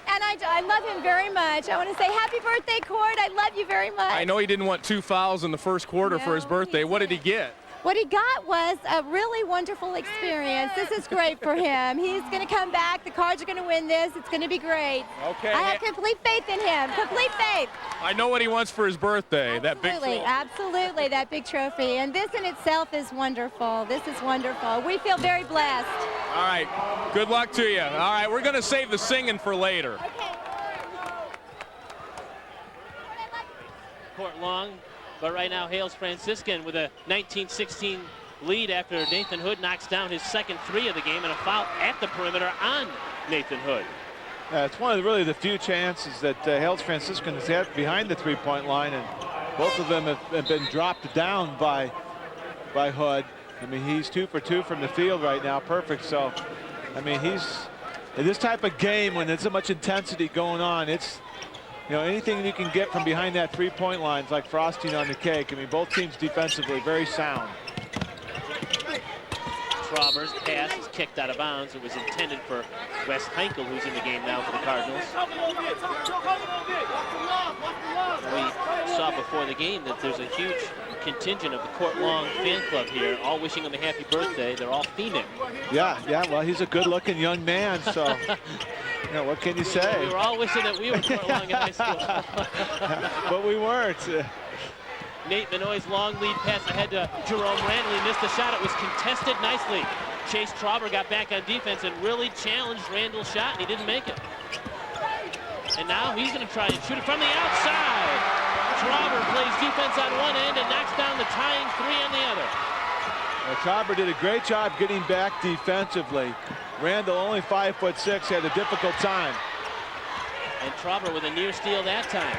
And I love him very much. I want to say happy birthday, Court. I love you very much. I know he didn't want 2 fouls in the first quarter for his birthday. What did he get? What he got was a really wonderful experience. This is great for him. He's going to come back. The Cards are going to win this. It's going to be great. Okay. I have complete faith in him. Complete faith. I know what he wants for his birthday. That big trophy. Absolutely, that big trophy. And this in itself is wonderful. This is wonderful. We feel very blessed. All right. Good luck to you. All right. We're going to save the singing for later. Okay. Court Long. But right now, Hales Franciscan with a 19-16 lead after Nathan Hood knocks down his second 3 of the game, and a foul at the perimeter on Nathan Hood. It's one of really the few chances that Hales Franciscan has had behind the 3-point line, and both of them have been dropped down by Hood. I mean, he's 2 for 2 from the field right now, perfect. So, I mean, he's in this type of game when there's so much intensity going on. It's anything you can get from behind that 3-point line is like frosting on the cake. I mean, both teams defensively very sound. Trauber's pass is kicked out of bounds. It was intended for Wes Heinkel, who's in the game now for the Cardinals. We saw before the game that there's a huge contingent of the Court Long fan club here, all wishing him a happy birthday. They're all female. Yeah, well, he's a good-looking young man, so Yeah, what can you say? We were all wishing that we were Fort Long in high school. But we weren't. Nate Minoy's long lead pass ahead to Jerome Randall. He missed the shot. It was contested nicely. Chase Trauber got back on defense and really challenged Randall's shot, and he didn't make it. And now he's going to try and shoot it from the outside. Trauber plays defense on one end and knocks down the tying three on the other. Well, Trauber did a great job getting back defensively. Randall, only 5'6", had a difficult time. And Trauber with a near steal that time.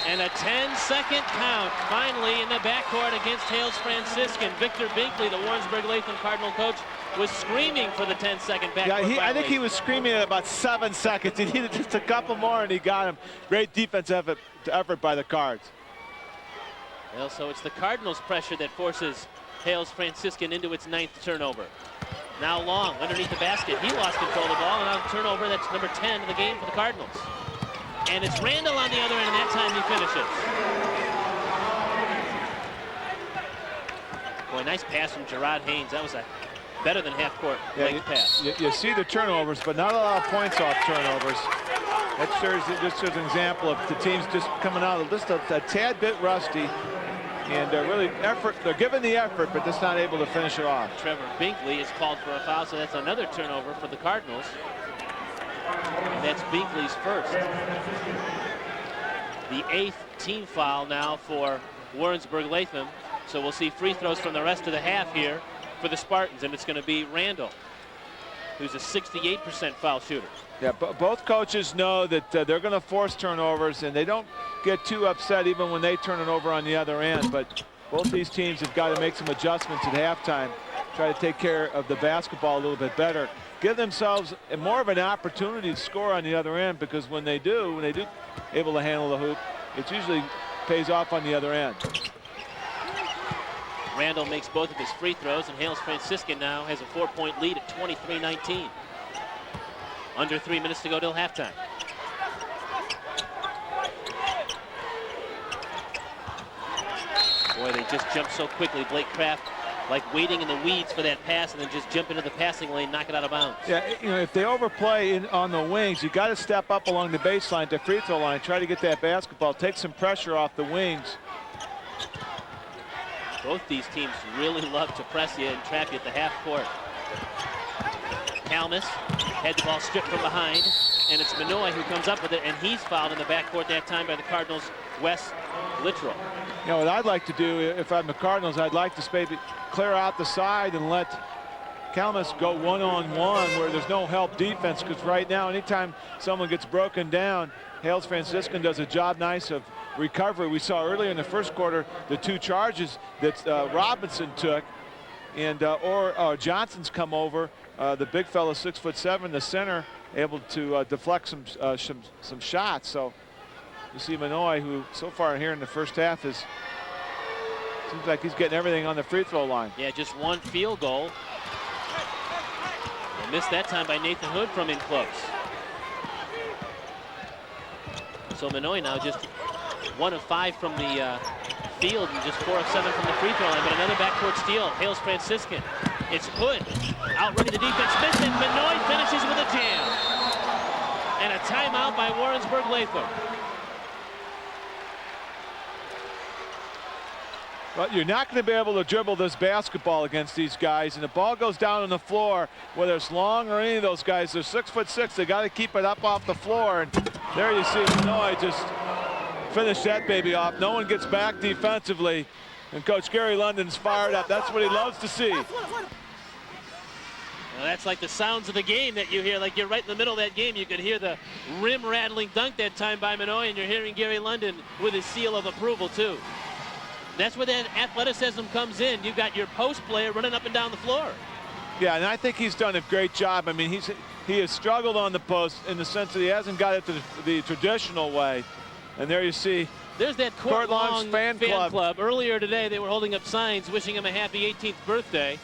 And a 10-second count finally in the backcourt against Hales Franciscan. Victor Binkley, the Warrensburg Latham Cardinal coach, was screaming for the 10-second backcourt. Yeah, I think he was screaming at about 7 seconds. He needed just a couple more, and he got him. Great defensive effort by the Cards. Well, so it's the Cardinals' pressure that forces Hales Franciscan into its 9th turnover. Now Long underneath the basket. He lost control of the ball, and on a turnover, that's number 10 of the game for the Cardinals. And it's Randall on the other end, and that time he finishes. Boy, nice pass from Gerard Haynes. That was a better than half-court leg pass. You see the turnovers, but not a lot of points off turnovers. That serves just as an example of the teams just coming out just a tad bit rusty. And they're giving the effort, but just not able to finish it off. Trevor Binkley is called for a foul, so that's another turnover for the Cardinals. And that's Binkley's first. The 8th team foul now for Warrensburg Latham. So we'll see free throws from the rest of the half here for the Spartans, and it's going to be Randall, who's a 68% foul shooter. Yeah, both coaches know that they're going to force turnovers, and they don't get too upset even when they turn it over on the other end. But both these teams have got to make some adjustments at halftime, try to take care of the basketball a little bit better, give themselves more of an opportunity to score on the other end, because when they do able to handle the hoop, it usually pays off on the other end. Randall makes both of his free throws, and Hales Franciscan now has a 4-point lead at 23-19. Under 3 minutes to go till halftime. Boy, they just jumped so quickly. Blake Kraft, like waiting in the weeds for that pass, and then just jump into the passing lane, knock it out of bounds. Yeah, if they overplay on the wings, you got to step up along the baseline to free throw line, try to get that basketball, take some pressure off the wings. Both these teams really love to press you and trap you at the half court. Kalmus had the ball stripped from behind, and it's Minoy who comes up with it, and he's fouled in the backcourt that time by the Cardinals' Wes Littrell. You know what I'd like to do if I'm the Cardinals, I'd like to maybe clear out the side and let Kalmus go one-on-one where there's no help defense, because right now anytime someone gets broken down, Hales Franciscan does a job nice of recovery. We saw earlier in the first quarter the 2 charges that Robinson took, and or Johnson's come over. The big fella, 6'7", the center, able to deflect some shots. So you see Minoy, who so far here in the first half seems like he's getting everything on the free throw line. Yeah, just 1 field goal. And missed that time by Nathan Hood from in close. So Minoy now just 1 of 5 from the field and just 4 of 7 from the free throw line. But another backcourt steal. Hales Franciscan. It's Hood outrunning the defense. Smith, and Minoy finishes with a jam. And a timeout by Warrensburg Latham. Well, you're not going to be able to dribble this basketball against these guys, and the ball goes down on the floor, whether it's Long or any of those guys. They're 6'6". They got to keep it up off the floor, and there you see Minoy just finish that baby off. No one gets back defensively, and Coach Gary London's fired up. That's what he loves to see. Well, that's like the sounds of the game that you hear. Like you're right in the middle of that game. You could hear the rim-rattling dunk that time by Minoy, and you're hearing Gary London with his seal of approval, too. That's where that athleticism comes in. You've got your post player running up and down the floor. Yeah, and I think he's done a great job. I mean, he has struggled on the post in the sense that he hasn't got it the traditional way. And there you see, there's that Court Long fan club. Earlier today, they were holding up signs wishing him a happy 18th birthday.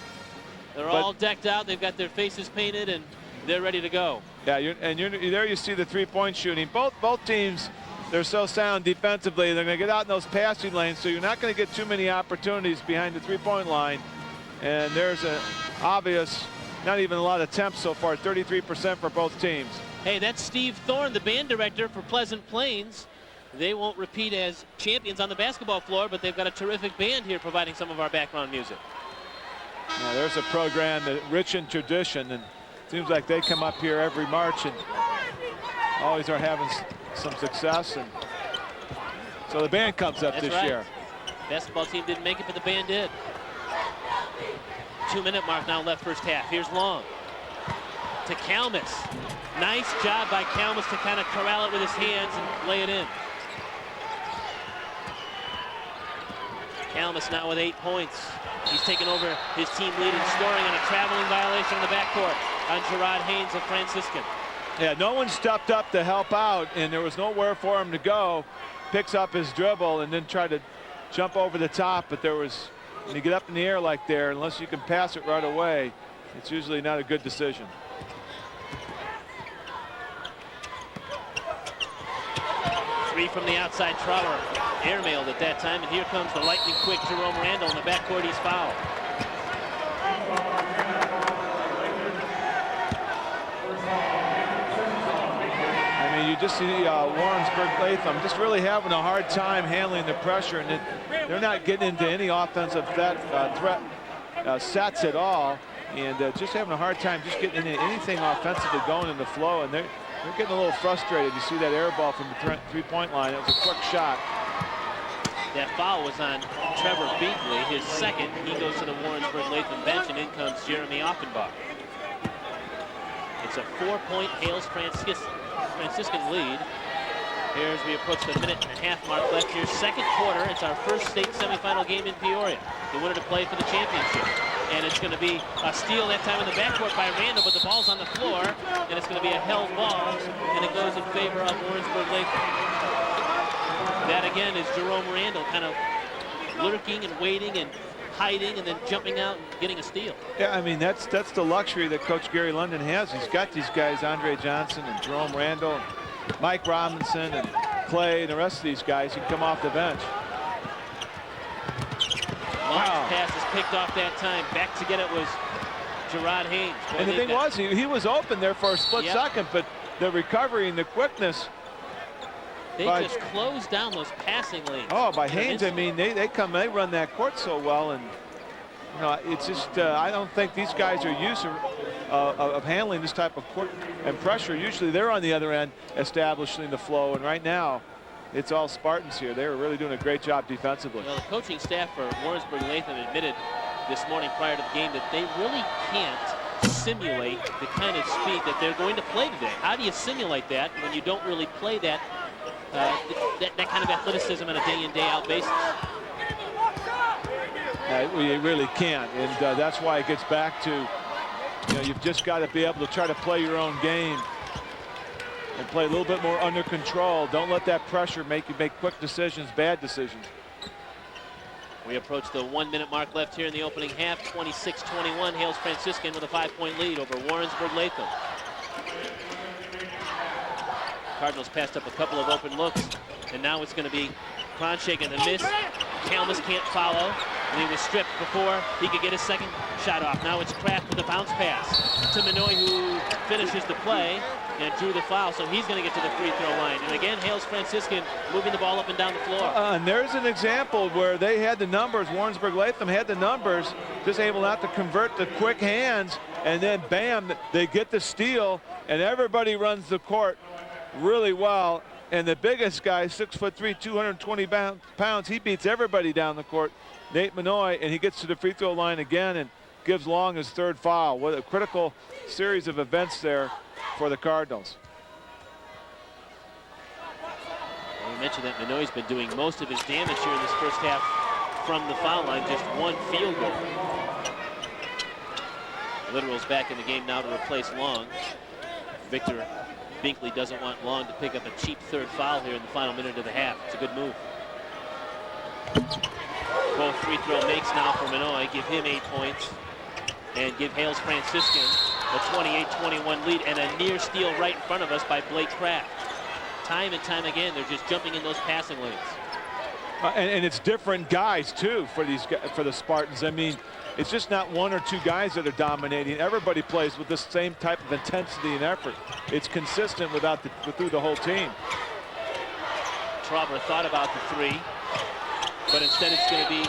They're all decked out. They've got their faces painted, and they're ready to go. Yeah, there you see the three-point shooting. Both teams, they're so sound defensively. They're going to get out in those passing lanes, so you're not going to get too many opportunities behind the three-point line. And there's an obvious not even a lot of attempts so far, 33% for both teams. Hey, that's Steve Thorne, the band director for Pleasant Plains. They won't repeat as champions on the basketball floor, but they've got a terrific band here providing some of our background music. Yeah, there's a program that rich in tradition, and it seems like they come up here every March and always are having some success. And so the band comes up this year. Basketball team didn't make it, but the band did. 2-minute mark now left first half. Here's Long to Kalmus. Nice job by Kalmus to kind of corral it with his hands and lay it in. Kalmus now with 8 points. He's taken over his team lead in scoring on a traveling violation in the backcourt on Gerard Haynes of Franciscan. Yeah, no one stepped up to help out, and there was nowhere for him to go. Picks up his dribble and then tried to jump over the top, but there was, when you get up in the air like there, unless you can pass it right away, it's usually not a good decision. Three from the outside. Trower airmailed at that time, and here comes the lightning quick Jerome Randall in the backcourt. He's fouled. I mean, you just see Warrensburg Latham just really having a hard time handling the pressure, and they're not getting into any offensive threat sets at all, and just having a hard time just getting into anything offensively going in the flow, and they're getting a little frustrated. You see that air ball from the three-point line. It was a quick shot. That foul was on Trevor Binkley, his second. He goes to the Warrensburg Latham bench, and in comes Jeremy Offenbach. It's a 4-point Hales Franciscan lead. Here as we approach the minute-and-a-half mark left here. Second quarter. It's our first state semifinal game in Peoria. The winner to play for the championship. And it's going to be a steal that time in the backcourt by Randall, but the ball's on the floor, and it's going to be a held ball, and it goes in favor of Warrensburg Latham. That again is Jerome Randall kind of lurking and waiting and hiding and then jumping out and getting a steal. Yeah, I mean, that's the luxury that Coach Gary London has. He's got these guys, Andre Johnson and Jerome Randall, and Mike Robinson and Clay and the rest of these guys who come off the bench. Long's pass is picked off that time. Back to get it was Gerard Haynes. Boy, and the thing was, he was open there for a split second, but the recovery and the quickness. They just closed down those passing lanes. Oh, by Haynes, I mean, they run that court so well, and you know, it's just I don't think these guys are used to of handling this type of court and pressure. Usually they're on the other end establishing the flow, and right now it's all Spartans here. They're really doing a great job defensively. Well, the coaching staff for Warrensburg Latham admitted this morning prior to the game that they really can't simulate the kind of speed that they're going to play today. How do you simulate that when you don't really play that that kind of athleticism on a day-in, day-out basis? You really can't, and that's why it gets back to, you know, you've just got to be able to try to play your own game and play a little bit more under control. Don't let that pressure make you make quick decisions, bad decisions. We approach the 1-minute mark left here in the opening half. 26-21, Hales Franciscan with a 5-point lead over Warrensburg Latham. Cardinals passed up a couple of open looks, and now it's going to be Kronchek and the miss. Kalmus can't follow, and he was stripped before he could get his second shot off. Now it's Kraft with a bounce pass to Minoy, who finishes the play and drew the foul, so he's going to get to the free throw line. And again, Hales Franciscan moving the ball up and down the floor. And there's an example where they had the numbers. Warrensburg Latham had the numbers, just able not to convert the quick hands, and then bam, they get the steal, and everybody runs the court really well. And the biggest guy, 6'3", 220 pounds, he beats everybody down the court, Nate Minoy, and he gets to the free throw line again and gives Long his third foul. What a critical series of events there for the Cardinals. Well, we mentioned that Minoy's been doing most of his damage here in this first half from the foul line, just one field goal. Literal's back in the game now to replace Long. Victor Binkley doesn't want Long to pick up a cheap third foul here in the final minute of the half. It's a good move. Both free throw makes now for Minoy. Give him 8 points and give Hales Franciscan a 28-21 lead and a near steal right in front of us by Blake Kraft. Time and time again, they're just jumping in those passing lanes. And it's different guys too for the Spartans. I mean, it's just not one or two guys that are dominating. Everybody plays with the same type of intensity and effort. It's consistent through the whole team. Trauber thought about the three, but instead it's going to be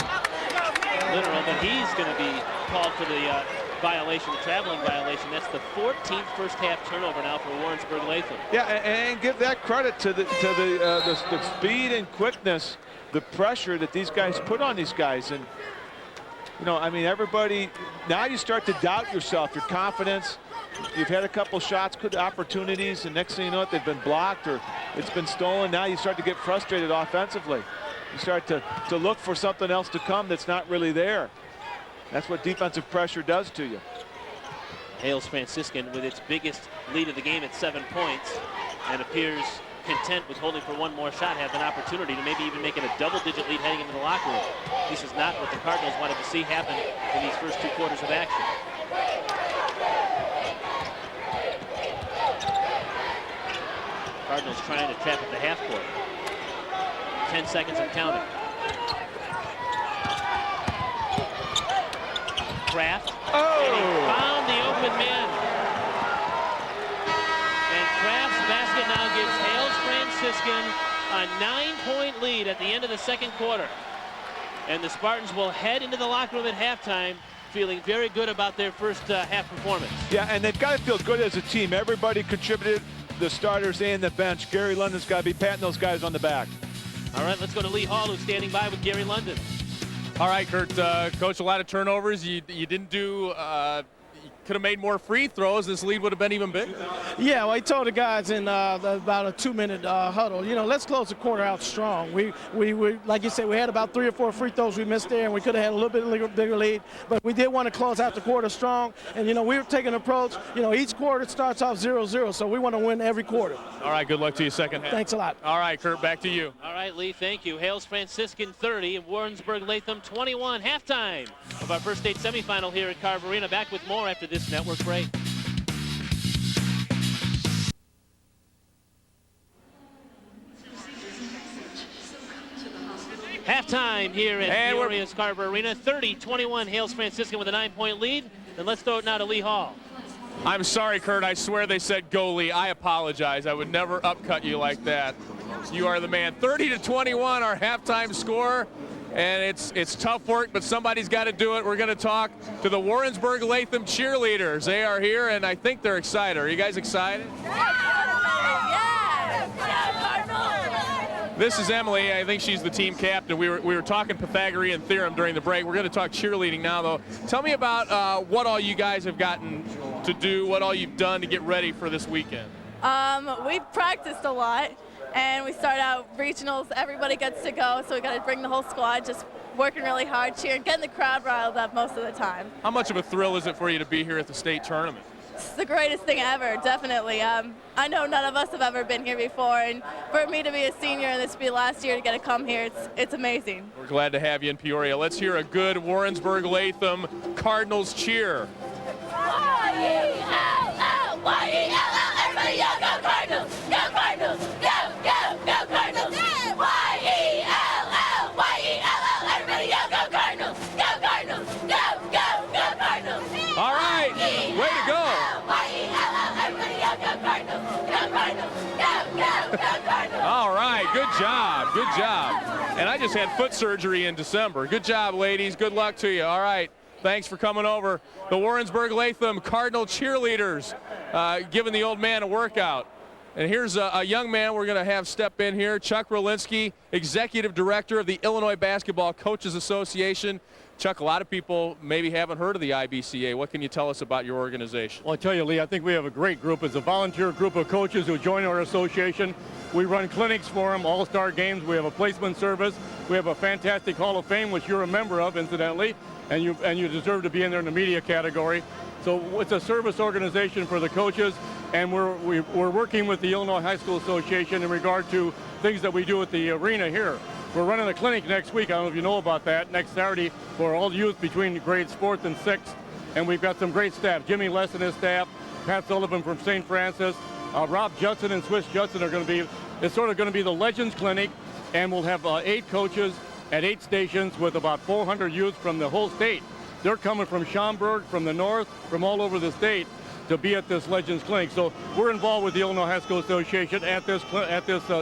literal, but he's going to be called for the violation, the traveling violation. That's the 14th first half turnover now for Warrensburg Latham. Yeah, and give that credit to the speed and quickness, the pressure that these guys put on these guys. And you know, I mean, everybody, now you start to doubt yourself, your confidence. You've had a couple shots, good opportunities, and next thing you know, they've been blocked or it's been stolen. Now you start to get frustrated offensively. You start to look for something else to come that's not really there. That's what defensive pressure does to you. Hales Franciscan with its biggest lead of the game at 7 points and appears content with holding for one more shot, have an opportunity to maybe even make it a double-digit lead heading into the locker room. This is not what the Cardinals wanted to see happen in these first 2 quarters of action. Cardinals trying to trap at the half court. 10 seconds and counting. Kraft. Oh! And he found the open man. And Kraft's basket now gives Hales Franciscan a 9-point lead at the end of the second quarter. And the Spartans will head into the locker room at halftime feeling very good about their first half performance. Yeah, and they've got to feel good as a team. Everybody contributed, the starters and the bench. Gary London's got to be patting those guys on the back. All right, let's go to Lee Hall, who's standing by with Gary London. All right, Kurt, Coach, a lot of turnovers. You didn't do, you could have made more free throws. This lead would have been even bigger. Yeah, well, I told the guys in about a 2-minute huddle, you know, let's close the quarter out strong. We like you said, we had about 3 or 4 free throws we missed there, and we could have had a little bit bigger lead. But we did want to close out the quarter strong. And, you know, we were taking an approach, you know, each quarter starts off 0-0, so we want to win every quarter. All right, good luck to you second half. Thanks a lot. All right, Kurt, back to you. All right, Lee, thank you. Hales Franciscan 30 and Warrensburg Latham 21. Halftime of our first state semifinal here at Carver Arena. Back with more after this network break. Halftime here at Peoria's Carver Arena. 30-21, Hales Franciscan with a 9-point lead. And let's throw it now to Lee Hall. I'm sorry, Kurt. I swear they said go, Lee. I apologize. I would never upcut you like that. You are the man. 30-21, our halftime score. And it's tough work, but somebody's got to do it. We're going to talk to the Warrensburg Latham cheerleaders. They are here, and I think they're excited. Are you guys excited? This is Emily. I think she's the team captain. We were talking Pythagorean theorem during the break. We're going to talk cheerleading now, though. Tell me about what all you guys have gotten to do, what all you've done to get ready for this weekend. We've practiced a lot, and we start out regionals. Everybody gets to go, so we got to bring the whole squad, just working really hard, cheering, getting the crowd riled up most of the time. How much of a thrill is it for you to be here at the state tournament? It's the greatest thing ever, definitely. I know none of us have ever been here before, and for me to be a senior and this be last year to get to come here, it's amazing. We're glad to have you in Peoria. Let's hear a good Warrensburg Latham Cardinals cheer. Y-E-L-L, Y-E-L-L, everybody yell, go Cardinals, go Cardinals, go, go, go Cardinals. Y-E-L-L, Y-E-L-L, everybody yell, go Cardinals, go Cardinals, go, go, go Cardinals. All right, way to go. Y-E-L-L, everybody yell, go Cardinals, go Cardinals, go, go, go Cardinals. All right, good job, good job. And I just had foot surgery in December. Good job, ladies. Good luck to you. All right. Thanks for coming over. The Warrensburg Latham Cardinal cheerleaders giving the old man a workout. And here's a young man we're going to have step in here, Chuck Rolinski, Executive Director of the Illinois Basketball Coaches Association. Chuck, a lot of people maybe haven't heard of the IBCA. What can you tell us about your organization? Well, I tell you, Lee, I think we have a great group. It's a volunteer group of coaches who join our association. We run clinics for them, all-star games. We have a placement service. We have a fantastic Hall of Fame, which you're a member of, incidentally, and you deserve to be in there in the media category. So it's a service organization for the coaches, and we're working with the Illinois High School Association in regard to things that we do at the arena here. We're running a clinic next week. I don't know if you know about that. Next Saturday for all youth between grades 4th and 6th. And we've got some great staff. Jimmy Less and his staff, Pat Sullivan from St. Francis, Rob Judson and Swiss Judson are going to be, it's sort of going to be the Legends Clinic. and we'll have 8 coaches at 8 stations with about 400 youth from the whole state. They're coming from Schaumburg, from the north, from all over the state to be at this Legends Clinic. So we're involved with the Illinois High School Association at this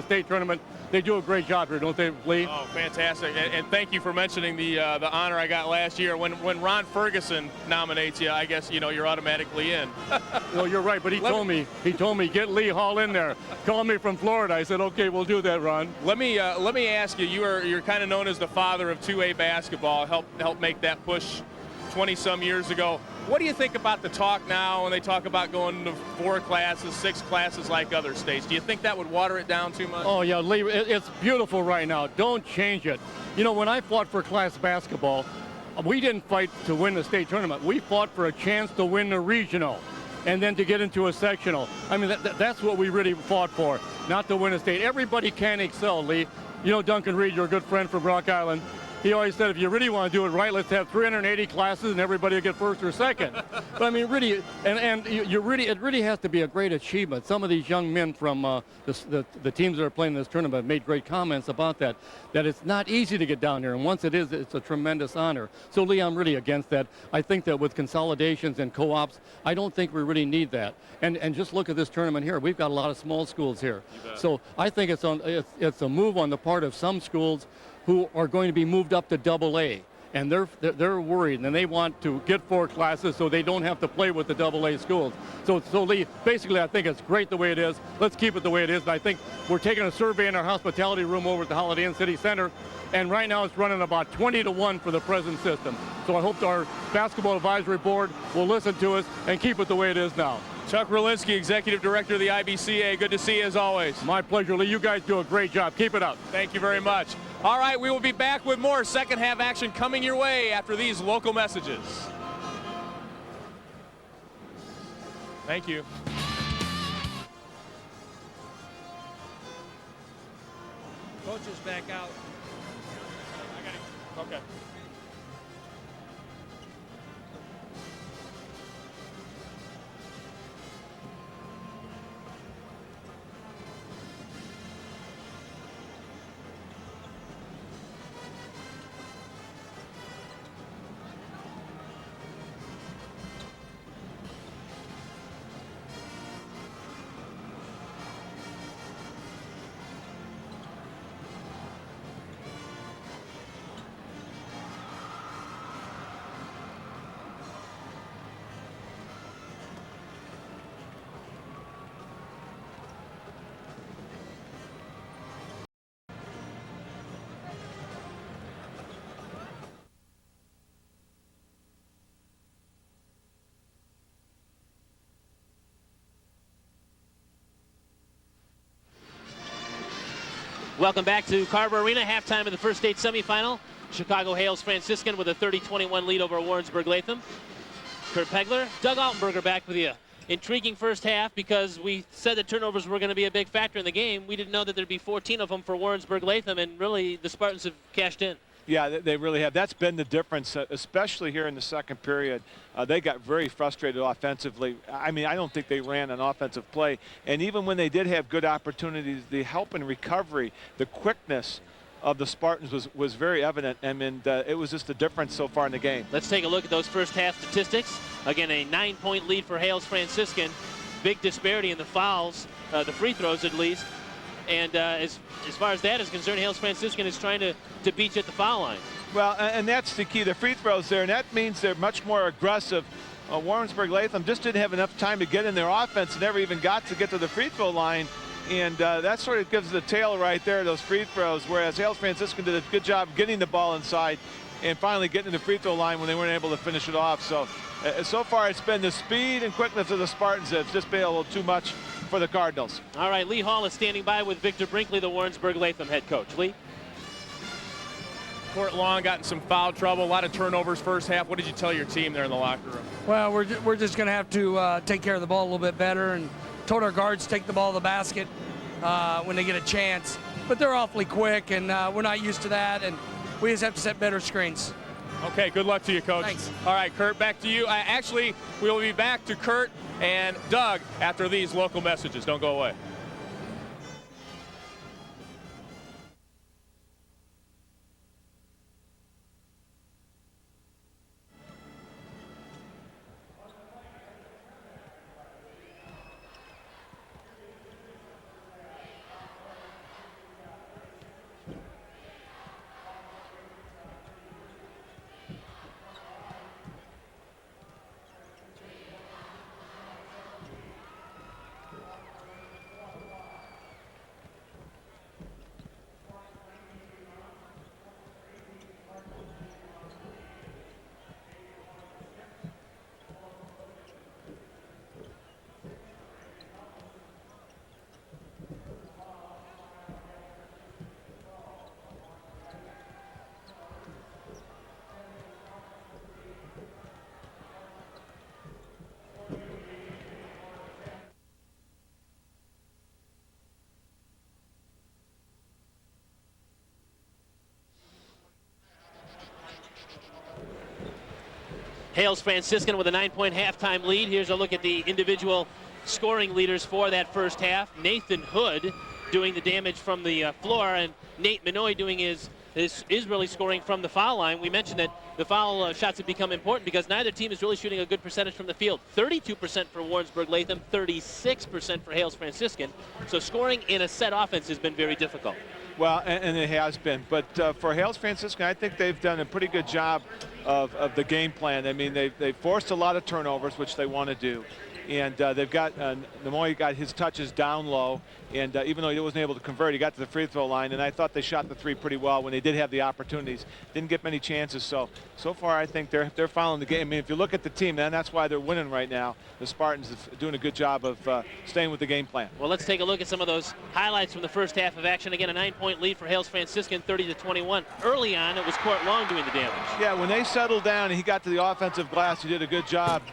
state tournament. They do a great job here, don't they, Lee? Oh, fantastic. And thank you for mentioning the honor I got last year. When Ron Ferguson nominates you, I guess, you're automatically in. Well, you're right, but he told me, get Lee Hall in there. Call me from Florida. I said, okay, we'll do that, Ron. Let me ask you, you're kind of known as the father of 2A basketball, helped make that push 20-some years ago. What do you think about the talk now when they talk about going to 4 classes, 6 classes like other states? Do you think that would water it down too much? Oh, yeah, Lee, it's beautiful right now. Don't change it. When I fought for class basketball, we didn't fight to win the state tournament. We fought for a chance to win the regional and then to get into a sectional. I mean, that's what we really fought for, not to win a state. Everybody can excel, Lee. Duncan Reed, you're a good friend from Rock Island. He always said, if you really want to do it right, let's have 380 classes and everybody will get first or second. But I mean, really, it really has to be a great achievement. Some of these young men from the teams that are playing this tournament made great comments about that it's not easy to get down here. And once it is, it's a tremendous honor. So, Lee, I'm really against that. I think that with consolidations and co-ops, I don't think we really need that. And just look at this tournament here. We've got a lot of small schools here. So I think it's a move on the part of some schools who are going to be moved up to AA, and they're worried, and they want to get 4 classes so they don't have to play with the AA schools. So Lee, basically, I think it's great the way it is. Let's keep it the way it is. And I think we're taking a survey in our hospitality room over at the Holiday Inn City Center, and right now it's running about 20-1 for the present system. So I hope our basketball advisory board will listen to us and keep it the way it is now. Chuck Rolinski, Executive Director of the IBCA. Good to see you as always. My pleasure, Lee. You guys do a great job. Keep it up. Thank you very much. All right, we will be back with more second half action coming your way after these local messages. Thank you. Coaches back out. Okay. Welcome back to Carver Arena, halftime of the first state semifinal. Chicago Hales Franciscan with a 30-21 lead over Warrensburg Latham. Kurt Pegler, Doug Altenberger back with you. Intriguing first half because we said that turnovers were going to be a big factor in the game. We didn't know that there'd be 14 of them for Warrensburg Latham, and really the Spartans have cashed in. Yeah, they really have. That's been the difference, especially here in the second period. They got very frustrated offensively. I mean, I don't think they ran an offensive play. And even when they did have good opportunities, the help and recovery, the quickness of the Spartans was very evident. I mean, it was just the difference so far in the game. Let's take a look at those first half statistics. Again, a 9-point lead for Hales Franciscan. Big disparity in the fouls, the free throws at least. And as far as that is concerned, Hales Franciscan is trying to beat you at the foul line. Well, and that's the key, the free throws there, and that means they're much more aggressive. Warrensburg Latham just didn't have enough time to get in their offense, never even got to get to the free throw line. And that sort of gives the tail right there, those free throws, whereas Hales Franciscan did a good job getting the ball inside and finally getting to the free throw line when they weren't able to finish it off. So, so far it's been the speed and quickness of the Spartans that's just been a little too much for the Cardinals. All right, Lee Hall is standing by with Victor Brinkley, the Warrensburg Latham head coach. Lee? Court Long got in some foul trouble, a lot of turnovers first half. What did you tell your team there in the locker room? Well, we're just going to have to take care of the ball a little bit better, and told our guards take the ball to the basket when they get a chance. But they're awfully quick, and we're not used to that, and we just have to set better screens. Okay, good luck to you, Coach. Thanks. All right, Kurt, back to you. Actually, we'll be back to Kurt and Doug after these local messages. Don't go away. Hales Franciscan with a 9-point halftime lead. Here's a look at the individual scoring leaders for that first half. Nathan Hood doing the damage from the floor, and Nate Minoy doing is really scoring from the foul line. We mentioned that the foul shots have become important because neither team is really shooting a good percentage from the field. 32% for Warrensburg Latham, 36% for Hales Franciscan. So scoring in a set offense has been very difficult. Well, and it has been. But for Hales Franciscan, I think they've done a pretty good job of the game plan. I mean, they've forced a lot of turnovers, which they want to do. And they've got Nemoy got his touches down low, and even though he wasn't able to convert, he got to the free throw line, and I thought they shot the three pretty well when they did have the opportunities. Didn't get many chances, so far I think they're following the game. I mean, if you look at the team, man, that's why they're winning right now. The Spartans are doing a good job of staying with the game plan. Well, let's take a look at some of those highlights from the first half of action. Again, a 9-point lead for Hales Franciscan, 30-21. Early on, it was Court Long doing the damage. Yeah, when they settled down and he got to the offensive glass, he did a good job.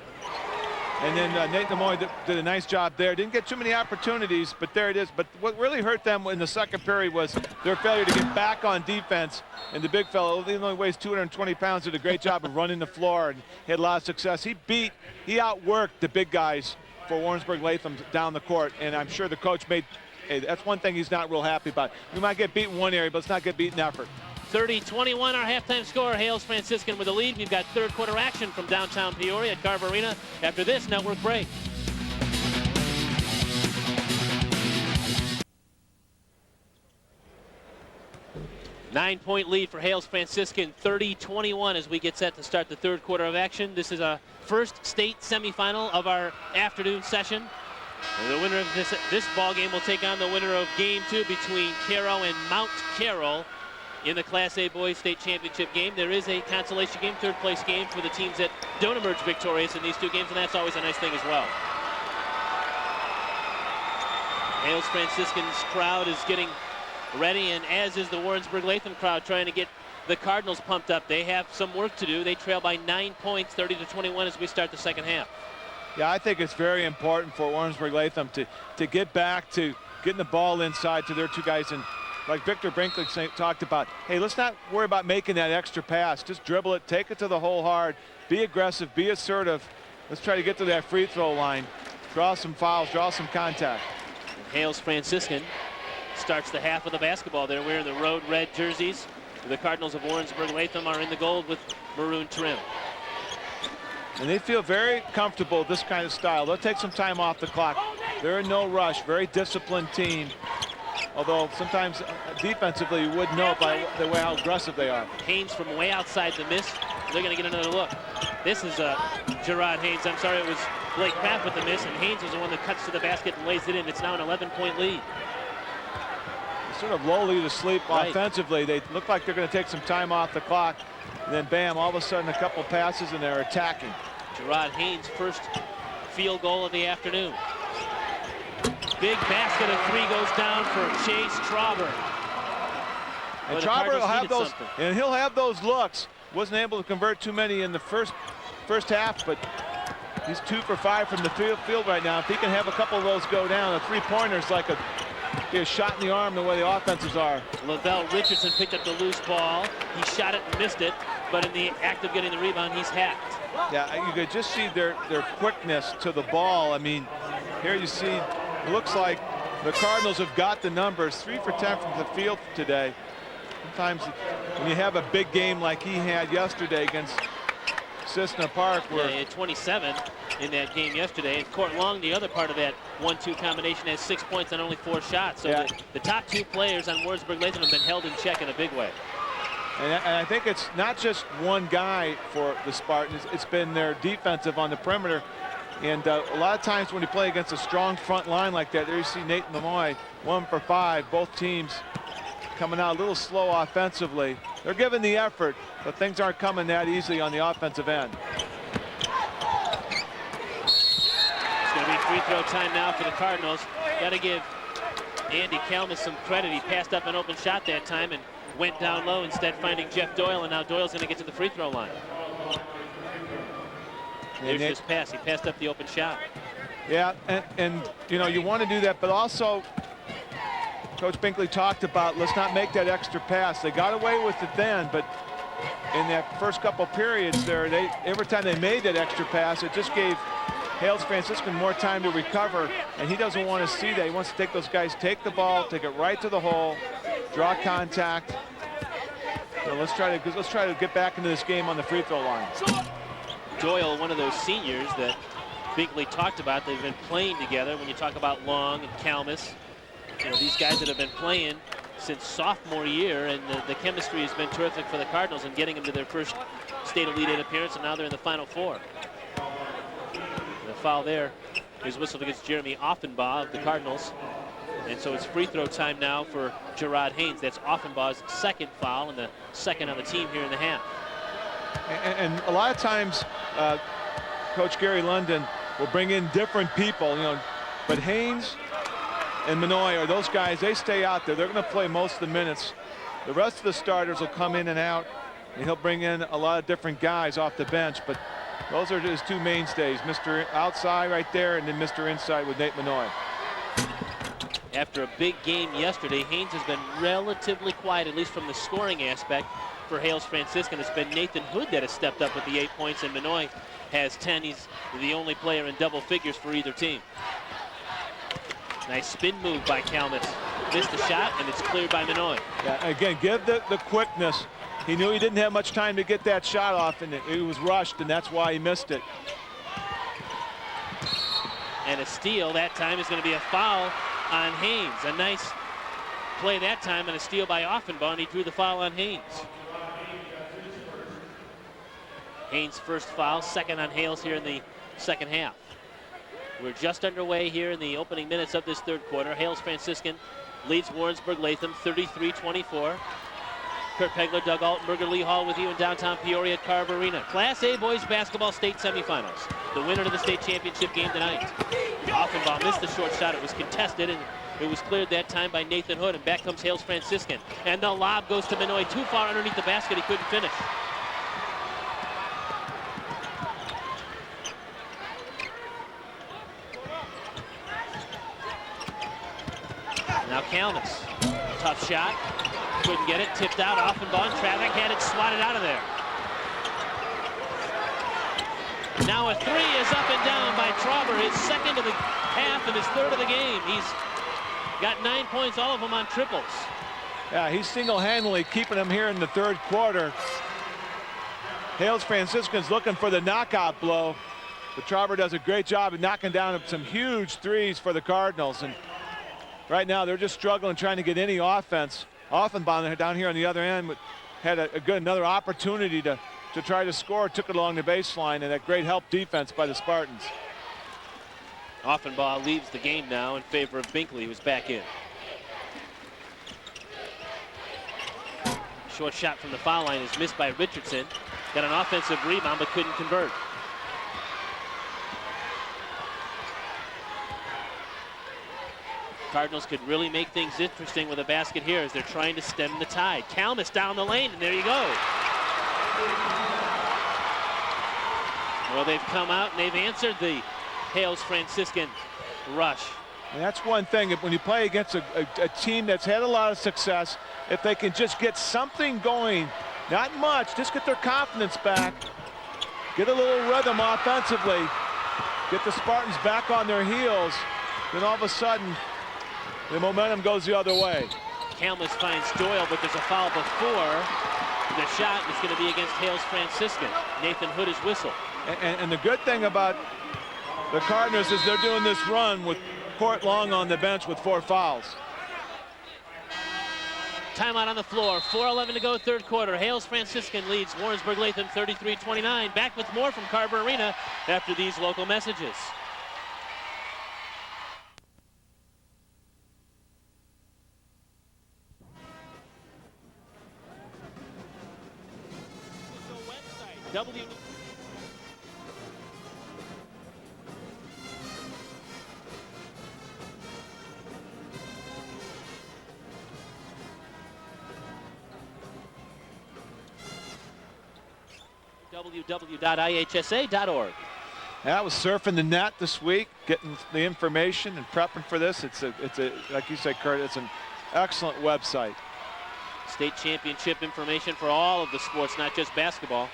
And then Nate Nemoy did a nice job there. Didn't get too many opportunities, but there it is. But what really hurt them in the second period was their failure to get back on defense. And the big fellow, even though he weighs 220 pounds, did a great job of running the floor and had a lot of success. He outworked the big guys for Warrensburg Latham down the court. And I'm sure the coach made, hey, that's one thing he's not real happy about. We might get beat in one area, but let's not get beat in effort. 30-21, our halftime score. Hales Franciscan with the lead. We've got third quarter action from downtown Peoria at Carver Arena after this network break. Nine-point lead for Hales Franciscan, 30-21 as we get set to start the third quarter of action. This is a first state semifinal of our afternoon session. And the winner of this ball game will take on the winner of game 2 between Caro and Mount Carroll in the Class A Boys State Championship game. There is a consolation game, third place game for the teams that don't emerge victorious in these two games, and that's always a nice thing as well. Hales Franciscan's crowd is getting ready, and as is the Warrensburg Latham crowd trying to get the Cardinals pumped up. They have some work to do. They trail by 9 points, 30-21 as we start the second half. Yeah, I think it's very important for Warrensburg Latham to get back to getting the ball inside to their two guys. And like Victor Brinkley talked about, hey, let's not worry about making that extra pass. Just dribble it, take it to the hole hard, be aggressive, be assertive. Let's try to get to that free throw line, draw some fouls, draw some contact. And Hales Franciscan starts the half of the basketball. They're wearing the road red jerseys. The Cardinals of Warrensburg Latham are in the gold with maroon trim. And they feel very comfortable with this kind of style. They'll take some time off the clock. They're in no rush, very disciplined team. Although sometimes defensively you would know by the way how aggressive they are. Haynes from way outside the miss. They're going to get another look. This is Gerard Haynes. I'm sorry, it was Blake Kraft with the miss, and Haynes was the one that cuts to the basket and lays it in. It's now an 11-point lead. Sort of lowly to sleep offensively. They look like they're going to take some time off the clock. And then bam, all of a sudden a couple passes and they're attacking. Gerard Haynes' first field goal of the afternoon. Big basket of three goes down for Chase Trauber. And Trauber will have those, and he'll have those looks. Wasn't able to convert too many in the first half, but he's 2 for 5 from the field right now. If he can have a couple of those go down, a three-pointer's like a shot in the arm the way the offenses are. Lavelle Richardson picked up the loose ball. He shot it and missed it, but in the act of getting the rebound, he's hacked. Yeah, you could just see their quickness to the ball. I mean, here you see, it looks like the Cardinals have got the numbers. 3 for 10 from the field today. Sometimes when you have a big game like he had yesterday against Cissna Park, where he had 27 in that game yesterday. And Court Long, the other part of that 1-2 combination, has 6 points on only 4 shots. So the top 2 players on Warrensburg Latham have been held in check in a big way. And I think it's not just one guy for the Spartans. It's been their defensive on the perimeter. And a lot of times when you play against a strong front line like that, there you see Nate Lemoy, 1 for 5. Both teams coming out a little slow offensively. They're giving the effort, but things aren't coming that easily on the offensive end. It's going to be free throw time now for the Cardinals. Got to give Andy Kalmus some credit. He passed up an open shot that time and went down low, instead finding Jeff Doyle, and now Doyle's going to get to the free throw line. There's his pass. He passed up the open shot. Yeah, and you know, you want to do that, but also Coach Binkley talked about let's not make that extra pass. They got away with it then, but in that first couple periods there, every time they made that extra pass, it just gave Hales Franciscan more time to recover, and he doesn't want to see that. He wants to take those guys, take the ball, take it right to the hole, draw contact. So let's try to get back into this game on the free throw line. Doyle, one of those seniors that Binkley talked about. They've been playing together. When you talk about Long and Kalmus, you know, these guys that have been playing since sophomore year, and the chemistry has been terrific for the Cardinals in getting them to their first state Elite Eight appearance, and now they're in the Final Four. The foul there is whistled against Jeremy Offenbaugh of the Cardinals. And so it's free throw time now for Gerard Haynes. That's Offenbaugh's second foul and the second on the team here in the half. And a lot of times, Coach Gary London will bring in different people, you know, but Haynes and Minoy are those guys, they stay out there. They're going to play most of the minutes. The rest of the starters will come in and out, and he'll bring in a lot of different guys off the bench, but those are his two mainstays, Mr. Outside right there, and then Mr. Inside with Nate Minoy. After a big game yesterday, Haynes has been relatively quiet, at least from the scoring aspect for Hales Franciscan. It's been Nathan Hood that has stepped up with the 8 points, and Minoy has 10. He's the only player in double figures for either team. Nice spin move by Kalmus. Missed the shot, and it's cleared by Minoy. Yeah, again, give the quickness. He knew he didn't have much time to get that shot off, and it was rushed, and that's why he missed it. And a steal that time is going to be a foul on Haynes. A nice play that time, and a steal by Offenbaugh, and he drew the foul on Haynes. Haynes' first foul, second on Hales here in the second half. We're just underway here in the opening minutes of this third quarter. Hales Franciscan leads Warrensburg Latham 33-24. Kurt Pegler, Doug Altenberger, Lee Hall with you in downtown Peoria at Carver Arena. Class A boys basketball state semifinals. The winner to the state championship game tonight. Offenbaugh missed the short shot. It was contested, and it was cleared that time by Nathan Hood, and back comes Hales Franciscan. And the lob goes to Minoy, too far underneath the basket. He couldn't finish. Now Kalmus, tough shot, couldn't get it, tipped out, Offenbaugh, traffic, had it swatted out of there. Now a three is up and down by Trauber, his second of the half and his third of the game. He's got 9 points, all of them on triples. Yeah, he's single-handedly keeping them here in the third quarter. Hales Franciscan's looking for the knockout blow, but Trauber does a great job of knocking down some huge threes for the Cardinals. And right now, they're just struggling trying to get any offense. Offenbaugh down here on the other end had another opportunity to try to score, took it along the baseline, and that great help defense by the Spartans. Offenbaugh leaves the game now in favor of Binkley, who's back in. Short shot from the foul line is missed by Richardson. Got an offensive rebound, but couldn't convert. Cardinals could really make things interesting with a basket here as they're trying to stem the tide. Kalmus down the lane, and there you go. Well, they've come out and they've answered the Hales Franciscan rush. And that's one thing, when you play against a team that's had a lot of success, if they can just get something going, not much, just get their confidence back, get a little rhythm offensively, get the Spartans back on their heels, then all of a sudden, the momentum goes the other way. Kalmus finds Doyle, but there's a foul before the shot. Is going to be against Hales Franciscan. Nathan Hood is whistled. And the good thing about the Cardinals is they're doing this run with Court Long on the bench with 4 fouls. Timeout on the floor. 4:11 to go, third quarter. Hales Franciscan leads Warrensburg Latham 33-29. Back with more from Carver Arena after these local messages. www.ihsa.org. I was surfing the net this week, getting the information and prepping for this. It's a like you said, Kurt, it's an excellent website. State championship information for all of the sports, not just basketball.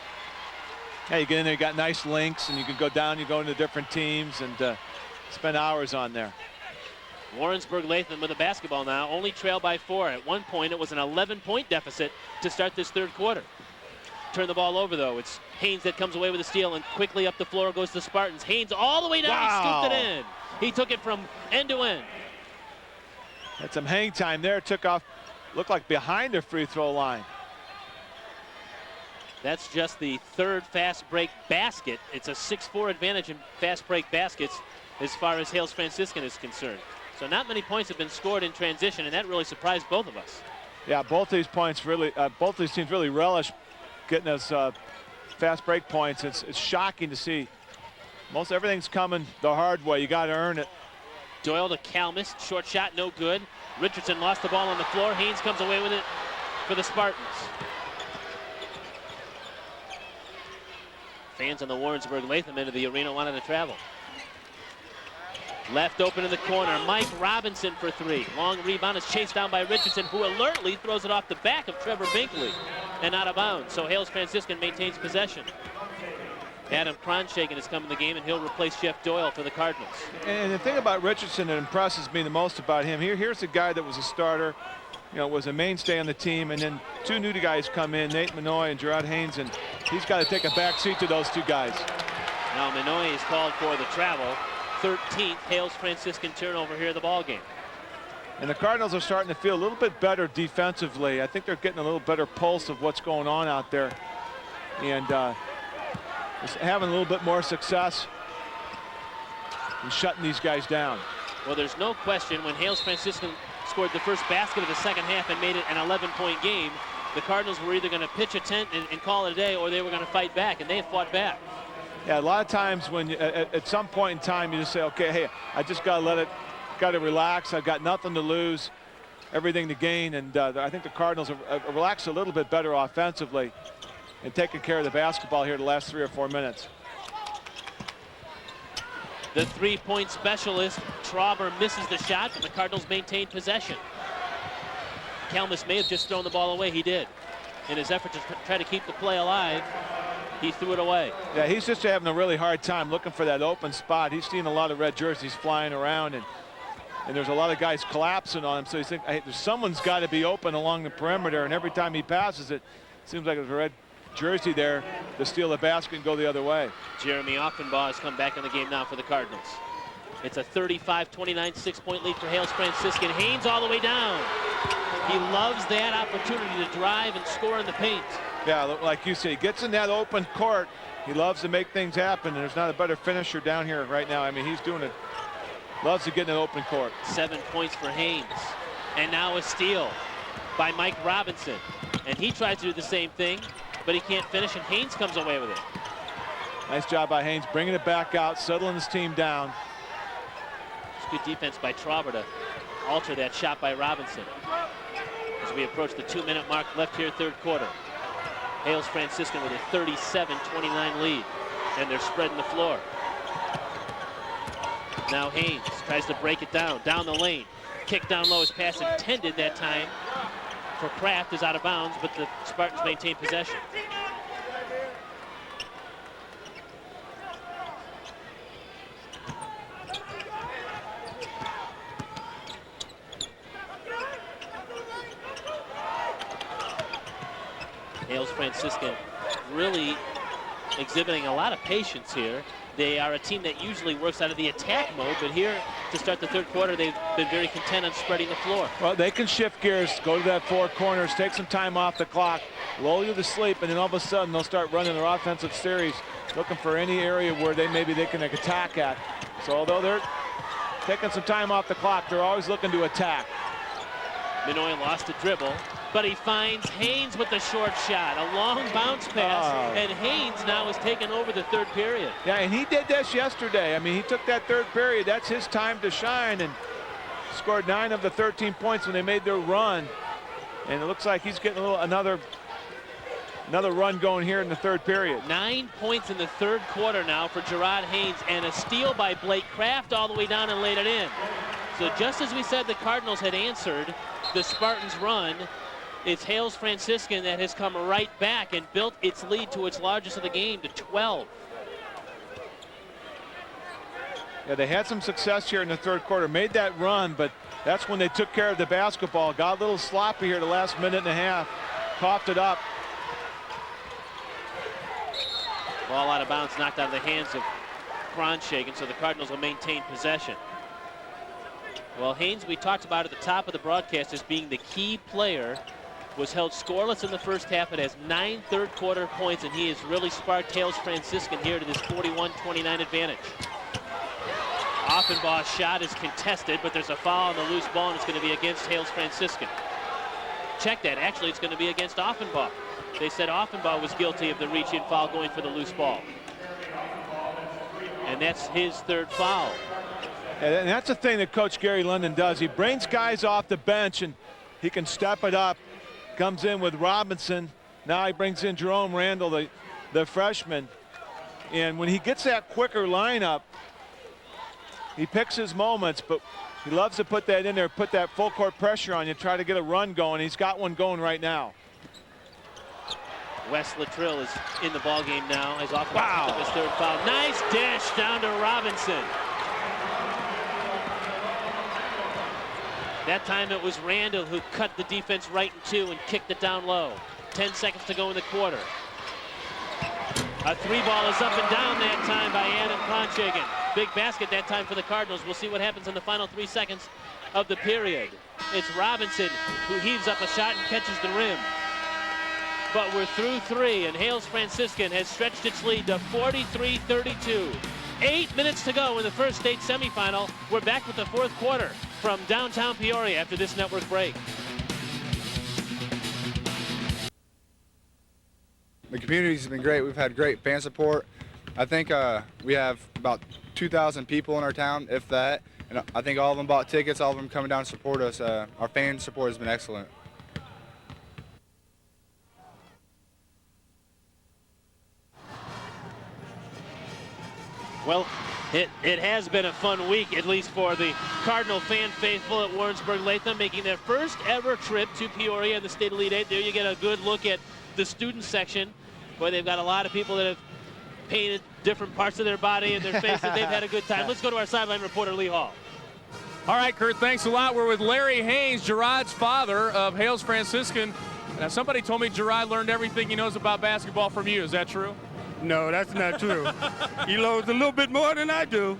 Yeah, you get in there, you got nice links, and you can go down, you go into different teams, and spend hours on there. Warrensburg Latham with the basketball now, only trail by 4. At one point, it was an 11-point deficit to start this third quarter. Turn the ball over, though. It's Haynes that comes away with the steal, and quickly up the floor goes the Spartans. Haynes all the way down, He scooped it in. He took it from end to end. Had some hang time there, took off, looked like behind the free throw line. That's just the third fast break basket. It's a 6-4 advantage in fast break baskets as far as Hales Franciscan is concerned. So not many points have been scored in transition, and that really surprised both of us. Yeah, both these teams really relish getting us fast break points. It's shocking to see. Most everything's coming the hard way. You got to earn it. Doyle to Kalmus, short shot, no good. Richardson lost the ball on the floor. Haynes comes away with it for the Spartans. Fans on the Warrensburg Latham end of the arena wanted to travel. Left open in the corner, Mike Robinson for 3. Long rebound is chased down by Richardson, who alertly throws it off the back of Trevor Binkley and out of bounds. So Hales Franciscan maintains possession. Adam Kronshagen has come in the game, and he'll replace Jeff Doyle for the Cardinals. And the thing about Richardson that impresses me the most about him, here's a guy that was a starter, was a mainstay on the team, and then 2 new guys come in, Nate Minoy and Gerard Haynes, and he's got to take a back seat to those 2 guys. Now Minoy is called for the travel. 13th Hales Franciscan turnover here in the ball game. And the Cardinals are starting to feel a little bit better defensively. I think they're getting a little better pulse of what's going on out there, and just having a little bit more success in shutting these guys down. Well, there's no question when Hales Franciscan scored the first basket of the second half and made it an 11-point game, the Cardinals were either going to pitch a tent and call it a day, or they were going to fight back, and they have fought back. Yeah, a lot of times when at some point in time you just say, okay, hey, I just got to relax. I've got nothing to lose, everything to gain, and I think the Cardinals have relaxed a little bit better offensively and taking care of the basketball here the last 3 or 4 minutes. The 3-point specialist, Trauber, misses the shot, but the Cardinals maintain possession. Kalmus may have just thrown the ball away. He did. In his effort to try to keep the play alive, he threw it away. Yeah, he's just having a really hard time looking for that open spot. He's seen a lot of red jerseys flying around, and there's a lot of guys collapsing on him. So he's thinking, hey, someone's got to be open along the perimeter, and every time he passes it, seems like there's a red jersey there to steal the basket and go the other way. Jeremy Offenbaugh has come back in the game now for the Cardinals. It's a 35-29 6-point lead for Hales Franciscan. Haynes all the way down. He loves that opportunity to drive and score in the paint. Yeah, like you say, he gets in that open court. He loves to make things happen, and there's not a better finisher down here right now. I mean, he's doing it. Loves to get in an open court. 7 points for Haynes. And now a steal by Mike Robinson. And he tries to do the same thing, but he can't finish, and Haynes comes away with it. Nice job by Haynes, bringing it back out, settling his team down. It's good defense by Trauber to alter that shot by Robinson. As we approach the 2-minute mark left here, third quarter. Hales Franciscan with a 37-29 lead, and they're spreading the floor. Now Haynes tries to break it down the lane. Kick down low, his pass intended that time for Kraft is out of bounds, but the Spartans maintain possession. Hales Franciscan really exhibiting a lot of patience here. They are a team that usually works out of the attack mode, but here to start the third quarter, they've been very content on spreading the floor. Well, they can shift gears, go to that 4 corners, take some time off the clock, lull you to sleep, and then all of a sudden they'll start running their offensive series, looking for any area where maybe they can attack at. So although they're taking some time off the clock, they're always looking to attack. Minoy lost a dribble, but he finds Haynes with the short shot. A long bounce pass, and Haynes now has taken over the third period. Yeah, and he did this yesterday. I mean, he took that third period. That's his time to shine, and scored 9 of the 13 points when they made their run. And it looks like he's getting another run going here in the third period. 9 points in the third quarter now for Gerard Haynes, and a steal by Blake Kraft all the way down and laid it in. So just as we said the Cardinals had answered the Spartans' run, It's Hales Franciscan that has come right back and built its lead to its largest of the game to 12. Yeah, they had some success here in the third quarter, made that run, but that's when they took care of the basketball. Got a little sloppy here the last minute and a half, coughed it up. Ball out of bounds, knocked out of the hands of Franciscan, so the Cardinals will maintain possession. Well, Haynes, we talked about at the top of the broadcast as being the key player, was held scoreless in the first half. It has 9 third-quarter points, and he has really sparked Hales Franciscan here to this 41-29 advantage. Offenbach's shot is contested, but there's a foul on the loose ball, and it's going to be against Hales Franciscan. Check that. Actually, it's going to be against Offenbach. They said Offenbach was guilty of the reach-in foul going for the loose ball. And that's his third foul. And that's the thing that Coach Gary London does. He brings guys off the bench, and he can step it up. Comes in with Robinson. Now he brings in Jerome Randall, the freshman. And when he gets that quicker lineup, he picks his moments, but he loves to put that in there, put that full court pressure on you, try to get a run going. He's got one going right now. Wes Latrill is in the ball game now. He's off of his third foul. Nice dish down to Robinson. That time it was Randall who cut the defense right in two and kicked it down low. 10 seconds to go in the quarter. A three ball is up and down that time by Adam Franciscan. Big basket that time for the Cardinals. We'll see what happens in the final 3 seconds of the period. It's Robinson who heaves up a shot and catches the rim. But we're through 3, and Hales Franciscan has stretched its lead to 43-32. 8 minutes to go in the first state semifinal. We're back with the fourth quarter from downtown Peoria after this network break. The community's been great. We've had great fan support. I think we have about 2,000 people in our town, if that. And I think all of them bought tickets, all of them coming down to support us. Our fan support has been excellent. Well, it has been a fun week, at least for the Cardinal fan faithful at Warrensburg Latham, making their first ever trip to Peoria in the state Elite Eight. There you get a good look at the student section. Boy, they've got a lot of people that have painted different parts of their body and their faces. They've had a good time. Let's go to our sideline reporter, Lee Hall. All right, Kurt, thanks a lot. We're with Larry Haynes, Gerard's father of Hales Franciscan. Now, somebody told me Gerard learned everything he knows about basketball from you. Is that true? No, that's not true. He knows a little bit more than I do.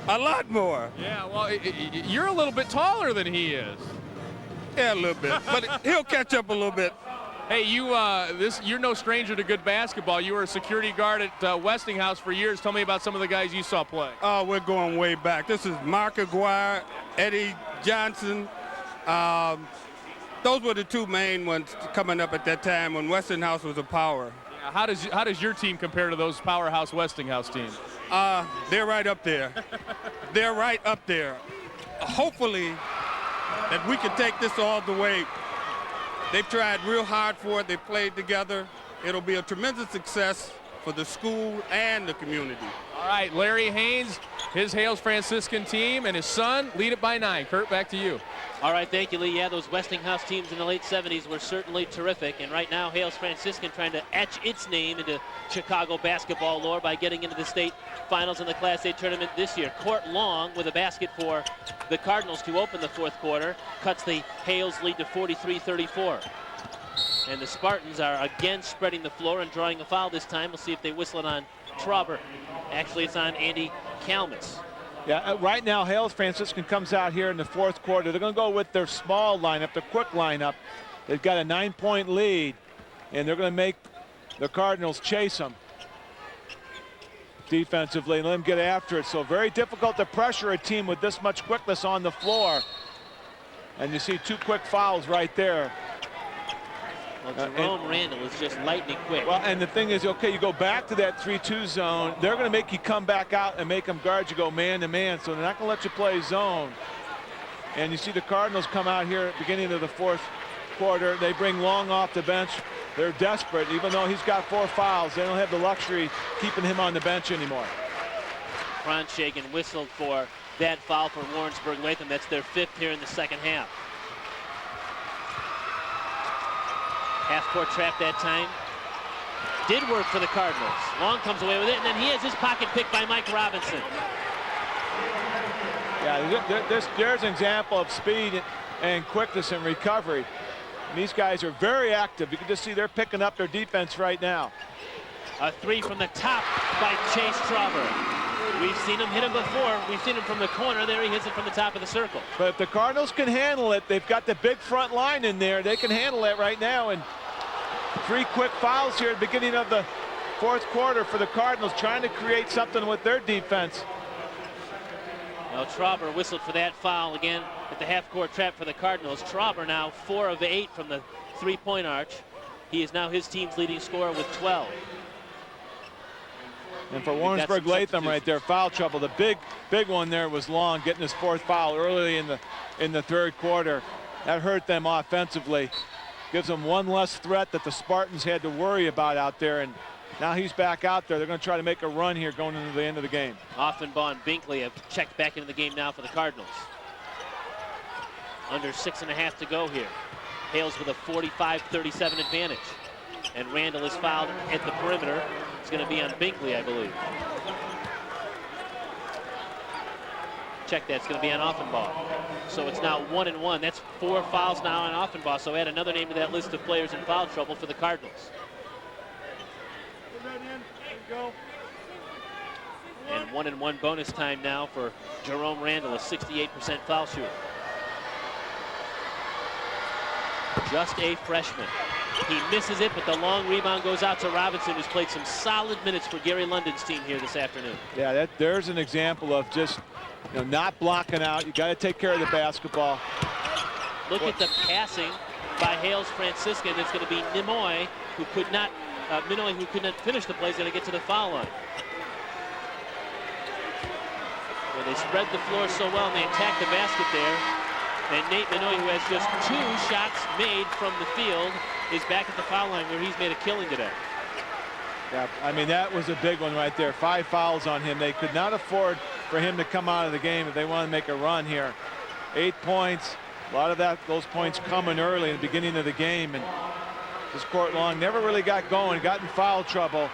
A lot more. Yeah, well, you're a little bit taller than he is. Yeah, a little bit. But he'll catch up a little bit. Hey, you're no stranger to good basketball. You were a security guard at Westinghouse for years. Tell me about some of the guys you saw play. Oh, we're going way back. This is Mark Aguirre, Eddie Johnson. Those were the two main ones coming up at that time when Westinghouse was a power. How does your team compare to those powerhouse Westinghouse teams? They're right up there. They're right up there. Hopefully that we can take this all the way. They've tried real hard for it. They played together. It'll be a tremendous success for the school and the community. All right, Larry Haynes, his Hales Franciscan team, and his son lead it by 9. Kurt, back to you. All right, thank you, Lee. Yeah, those Westinghouse teams in the late 70s were certainly terrific. And right now, Hales Franciscan trying to etch its name into Chicago basketball lore by getting into the state finals in the Class A tournament this year. Court Long with a basket for the Cardinals to open the fourth quarter. Cuts the Hales lead to 43-34. And the Spartans are again spreading the floor and drawing a foul this time. We'll see if they whistle it on Trauber. Actually, it's on Andy Kalmus. Yeah, right now, Hales Franciscan comes out here in the fourth quarter. They're going to go with their small lineup, the quick lineup. They've got a 9-point lead, and they're going to make the Cardinals chase them defensively and let them get after it. So very difficult to pressure a team with this much quickness on the floor. And you see 2 quick fouls right there. Well, Jerome Randall is just lightning quick. Well, and the thing is, okay, you go back to that 3-2 zone. They're going to make you come back out and make them guard you go man to man. So they're not going to let you play zone. And you see the Cardinals come out here at the beginning of the fourth quarter. They bring Long off the bench. They're desperate. Even though he's got 4 fouls, they don't have the luxury keeping him on the bench anymore. Franciscan whistled for that foul for Warrensburg Latham. That's their 5th here in the second half. Half-court trap that time. Did work for the Cardinals. Long comes away with it, and then he has his pocket picked by Mike Robinson. Yeah, there's an example of speed and quickness and recovery. And these guys are very active. You can just see they're picking up their defense right now. A three from the top by Chase Trauber. We've seen him hit him before. We've seen him from the corner. There he hits it from the top of the circle. But if the Cardinals can handle it, they've got the big front line in there. They can handle it right now. And 3 quick fouls here at the beginning of the 4th quarter for the Cardinals, trying to create something with their defense. Well, Trauber whistled for that foul again at the half-court trap for the Cardinals. Trauber now 4 of 8 from the three-point arch. He is now his team's leading scorer with 12. And for Warrensburg Latham right there, foul trouble. The big one there was Long getting his 4th foul early in the 3rd quarter. That hurt them offensively. Gives them one less threat that the Spartans had to worry about out there. And now he's back out there. They're going to try to make a run here going into the end of the game. Offenbaugh and Binkley have checked back into the game now for the Cardinals. Under 6.5 to go here. Hales with a 45-37 advantage. And Randall is fouled at the perimeter. It's going to be on Binkley, I believe. Check that, it's going to be on Offenbaugh. So it's now 1-1. That's 4 fouls now on Offenbaugh. So add another name to that list of players in foul trouble for the Cardinals. And 1-1 bonus time now for Jerome Randall, a 68% foul shooter. Just a freshman. He misses it, but the long rebound goes out to Robinson, who's played some solid minutes for Gary London's team here this afternoon. Yeah, there's an example of just not blocking out. You got to take care of the basketball. Look at the passing by Hales Franciscan. It's going to be Nimoy, who could not finish the play, is going to get to the foul line. Well, they spread the floor so well, and they attacked the basket there. And Nate Minoy, who has just 2 shots made from the field, is back at the foul line where he's made a killing today. Yeah, I mean, that was a big one right there. 5 fouls on him. They could not afford for him to come out of the game if they want to make a run here. 8 points. A lot of those points coming early in the beginning of the game. And this Court Long never really got going, got in foul trouble.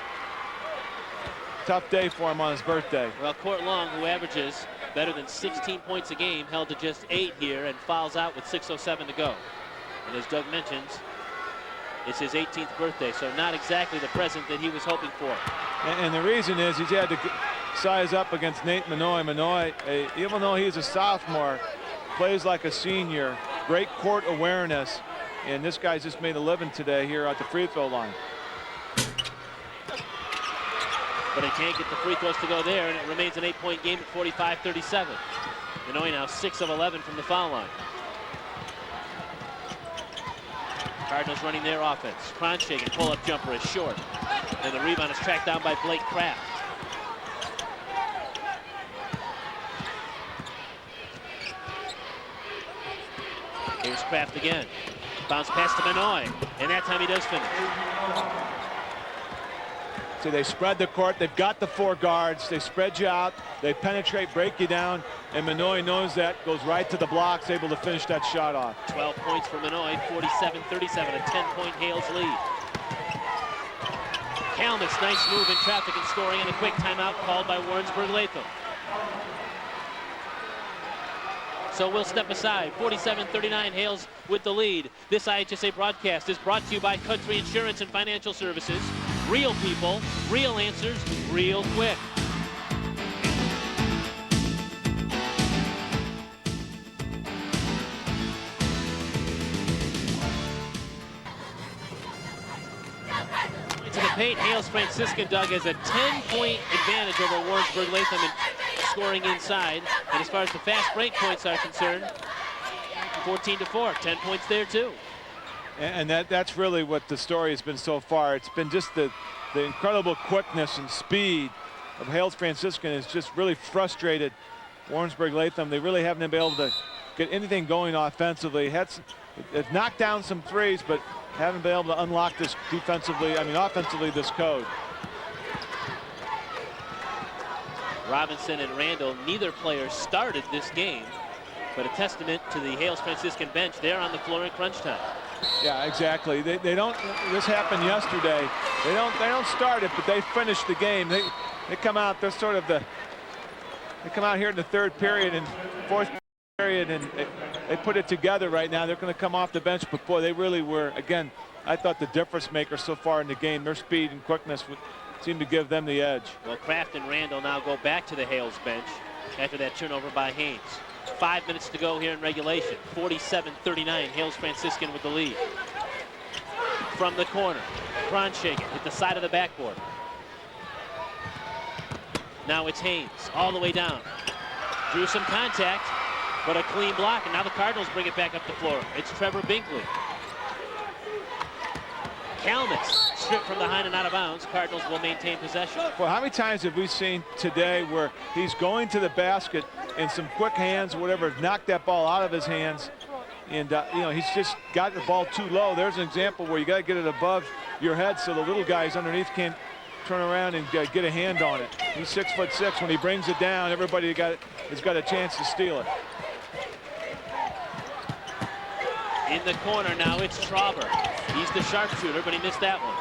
Tough day for him on his birthday. Well, Court Long, who averages better than 16 points a game, held to just 8 here and fouls out with 6:07 to go. And as Doug mentions, it's his 18th birthday, so not exactly the present that he was hoping for. And the reason is he's had to size up against Nate Minoy. Minoy, even though he's a sophomore, plays like a senior. Great court awareness. And this guy's just made a living today here at the free throw line. But he can't get the free throws to go there, and it remains an 8-point game at 45-37. Minoy now 6 of 11 from the foul line. Cardinals running their offense. Kronchek and pull-up jumper is short. And the rebound is tracked down by Blake Kraft. Here's Kraft again. Bounce pass to Minoy, and that time he does finish. So they spread the court. They've got the 4 guards. They spread you out. They penetrate, break you down. And Minoy knows that, goes right to the blocks, able to finish that shot off. 12 points for Minoy, 47-37, a 10-point Hales lead. Kalmus, nice move in traffic and scoring, and a quick timeout called by Warrensburg Latham. So we'll step aside. 47-39, Hales with the lead. This IHSA broadcast is brought to you by Country Insurance and Financial Services. Real people, real answers, real quick. To the paint, Hales Franciscan, Doug, has a 10-point advantage over Warrensburg Latham in scoring inside. And as far as the fast break points are concerned, 14-4, 10 points there too. And that's really what the story has been so far. It's been just the incredible quickness and speed of Hales Franciscan has just really frustrated Warrensburg Latham. They really haven't been able to get anything going offensively. They've knocked down some threes, but haven't been able to unlock this offensively, this code. Robinson and Randall, neither player started this game, but a testament to the Hales Franciscan bench there on the floor in crunch time. Yeah, exactly. They don't. This happened yesterday. They don't start it, but they finish the game. They come out. They're sort of the. They come out here in the third period and fourth period, and they put it together right now. They're going to come off the bench, but boy, they really were. Again, I thought the difference maker so far in the game. Their speed and quickness would seem to give them the edge. Well, Kraft and Randall now go back to the Hales bench after that turnover by Haynes. 5 minutes to go here in regulation. 47-39, Hales Franciscan with the lead. From the corner, Kronshagen hit the side of the backboard. Now it's Haynes all the way down. Drew some contact, but a clean block, and now the Cardinals bring it back up the floor. It's Trevor Binkley. Kalmus stripped from behind and out of bounds. Cardinals will maintain possession. Well, how many times have we seen today where he's going to the basket and some quick hands, whatever, knocked that ball out of his hands, and you know, he's just got the ball too low. There's an example where you got to get it above your head so the little guys underneath can't turn around and get a hand on it. He's 6'6". When he brings it down, everybody has got a chance to steal it. In the corner now, it's Trauber. He's the sharpshooter, but he missed that one.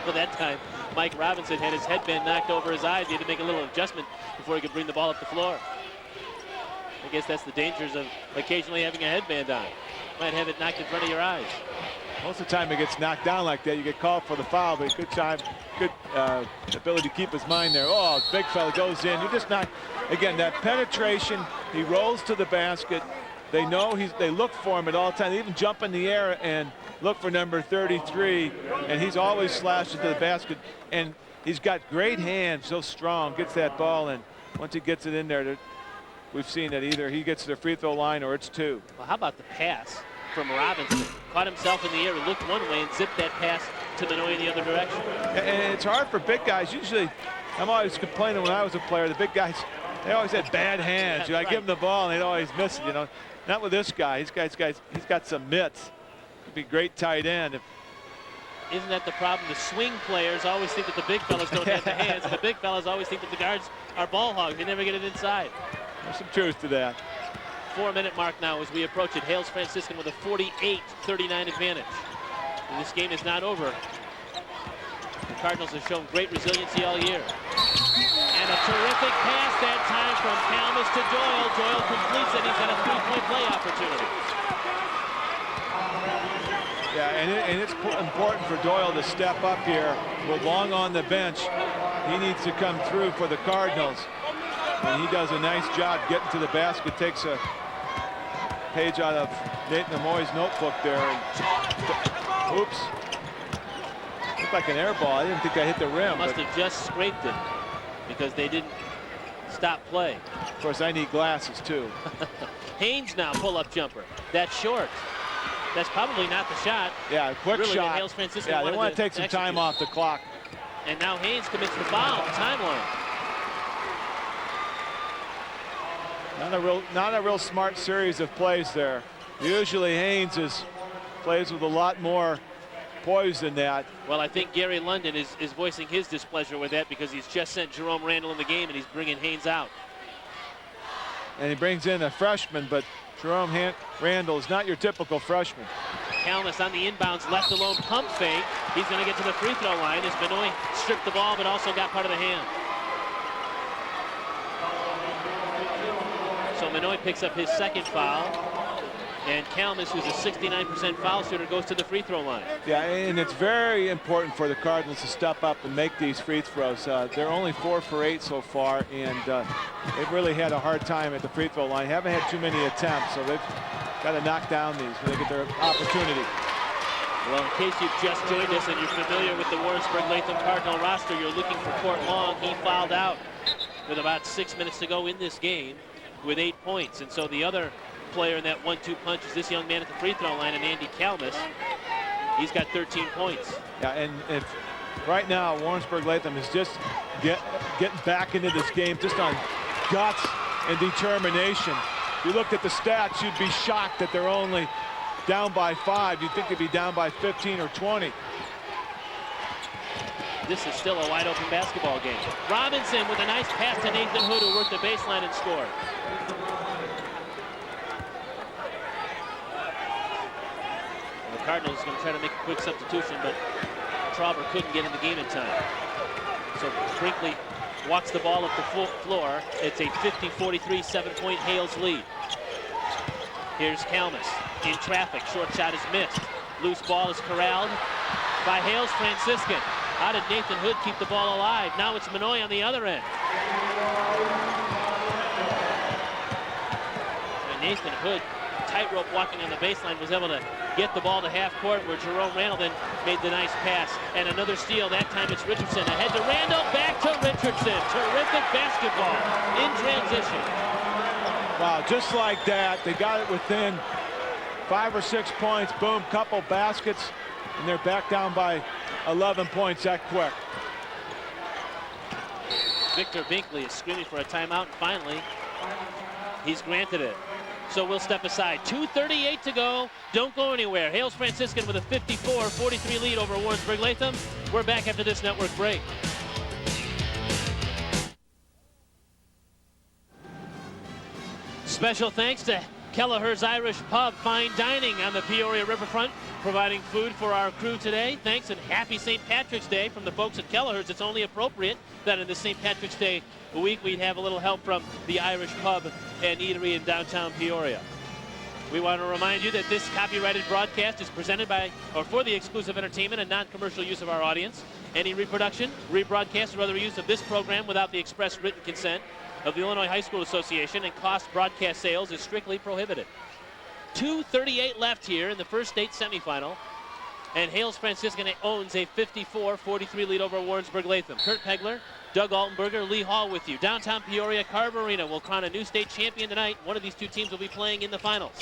Well, that time, Mike Robinson had his headband knocked over his eyes. He had to make a little adjustment before he could bring the ball up the floor. I guess that's the dangers of occasionally having a headband on. Might have it knocked in front of your eyes. Most of the time it gets knocked down like that, you get called for the foul, but good time, good ability to keep his mind there. Oh, big fella goes in. You're just not, again, that penetration, he rolls to the basket. They know they look for him at all times. They even jump in the air and look for number 33, and he's always slashed into the basket. And he's got great hands, so strong, gets that ball, and once he gets it in there, we've seen that either he gets to the free throw line or it's two. Well, how about the pass from Robinson? Caught himself in the air, looked one way, and zipped that pass to Minoy in the other direction. And it's hard for big guys. Usually, I'm always complaining when I was a player, the big guys, they always had bad hands. You know, I give them the ball, and they'd always miss it, you know. Not with this guy. He's got some mitts. He'd be a great tight end. Isn't that the problem? The swing players always think that the big fellas don't have the hands, and the big fellas always think that the guards are ball hogs. They never get it inside. There's some truth to that. 4-minute mark now as we approach it. Hales Franciscan with a 48-39 advantage. And this game is not over. The Cardinals have shown great resiliency all year. And a terrific pass that time from Kalmus to Doyle. Doyle completes it. He's got a three-point play opportunity. Yeah, and it's important for Doyle to step up here with Long on the bench. He needs to come through for the Cardinals. And he does a nice job getting to the basket, takes a page out of Nate Nemoy's notebook there. And, oops. Looked like an air ball. I didn't think that hit the rim. Must have just scraped it because they didn't stop play. Of course, I need glasses, too. Haynes now, pull-up jumper. That's short. That's probably not the shot. Yeah, quick really shot. Hales Franciscan yeah, they want to take some execute. time off the clock. And now Haynes commits the foul. Timeline. Not a real smart series of plays there. Usually Haynes plays with a lot more poise than that. Well, I think Gary London is voicing his displeasure with that because he's just sent Jerome Randall in the game and he's bringing Haynes out. And he brings in a freshman, but Jerome Randall is not your typical freshman. Kalmus on the inbounds, left alone, pump fake. He's going to get to the free throw line as Minoy stripped the ball but also got part of the hand. So Minoy picks up his second foul, and Kalmus, who's a 69% foul shooter, goes to the free throw line. Yeah, and it's very important for the Cardinals to step up and make these free throws. They're only 4 for 8 so far, and they've really had a hard time at the free throw line. Haven't had too many attempts, so they've got to knock down these when they get their opportunity. Well, in case you've just joined us and you're familiar with the Warrensburg Latham Cardinal roster, you're looking for Court Long. He fouled out with about 6 minutes to go in this game with 8 points. And so the other player in that 1-2 punch is this young man at the free throw line, and Andy Kalmus. He's got 13 points. Yeah, and right now Warrensburg Latham is just getting back into this game just on guts and determination. If you looked at the stats, you'd be shocked that they're only down by 5. You'd think they'd be down by 15 or 20. This is still a wide open basketball game. Robinson with a nice pass to Nathan Hood, who worked the baseline and scored. Cardinals going to try to make a quick substitution, but Trauber couldn't get in the game in time. So Brinkley walks the ball up the floor. It's a 50-43 7-point Hales lead. Here's Kalmus in traffic. Short shot is missed. Loose ball is corralled by Hales Franciscan. How did Nathan Hood keep the ball alive? Now it's Manoy on the other end. And Nathan Hood, tightrope walking on the baseline, was able to get the ball to half court where Jerome Randall then made the nice pass. And another steal. That time it's Richardson. Ahead to Randall, back to Richardson. Terrific basketball in transition. Wow, just like that, they got it within 5 or 6 points. Boom, couple baskets, and they're back down by 11 points that quick. Victor Binkley is screaming for a timeout, and finally, he's granted it. So we'll step aside. 2:38 to go. Don't go anywhere. Hales Franciscan with a 54-43 lead over Warrensburg Latham. We're back after this network break. Special thanks to Kelleher's Irish Pub, fine dining on the Peoria Riverfront, providing food for our crew today. Thanks, and happy St. Patrick's Day from the folks at Kelleher's. It's only appropriate that in the St. Patrick's Day week we'd have a little help from the Irish Pub and Eatery in downtown Peoria. We want to remind you that this copyrighted broadcast is presented by or for the exclusive entertainment and non-commercial use of our audience. Any reproduction, rebroadcast, or other use of this program without the express written consent of the Illinois High School Association and cost broadcast sales is strictly prohibited. 2:38 left here in the first state semifinal, and Hales Franciscan owns a 54-43 lead over Warrensburg Latham. Kurt Pegler, Doug Altenberger, Lee Hall with you. Downtown Peoria, Carver Arena will crown a new state champion tonight. One of these two teams will be playing in the finals.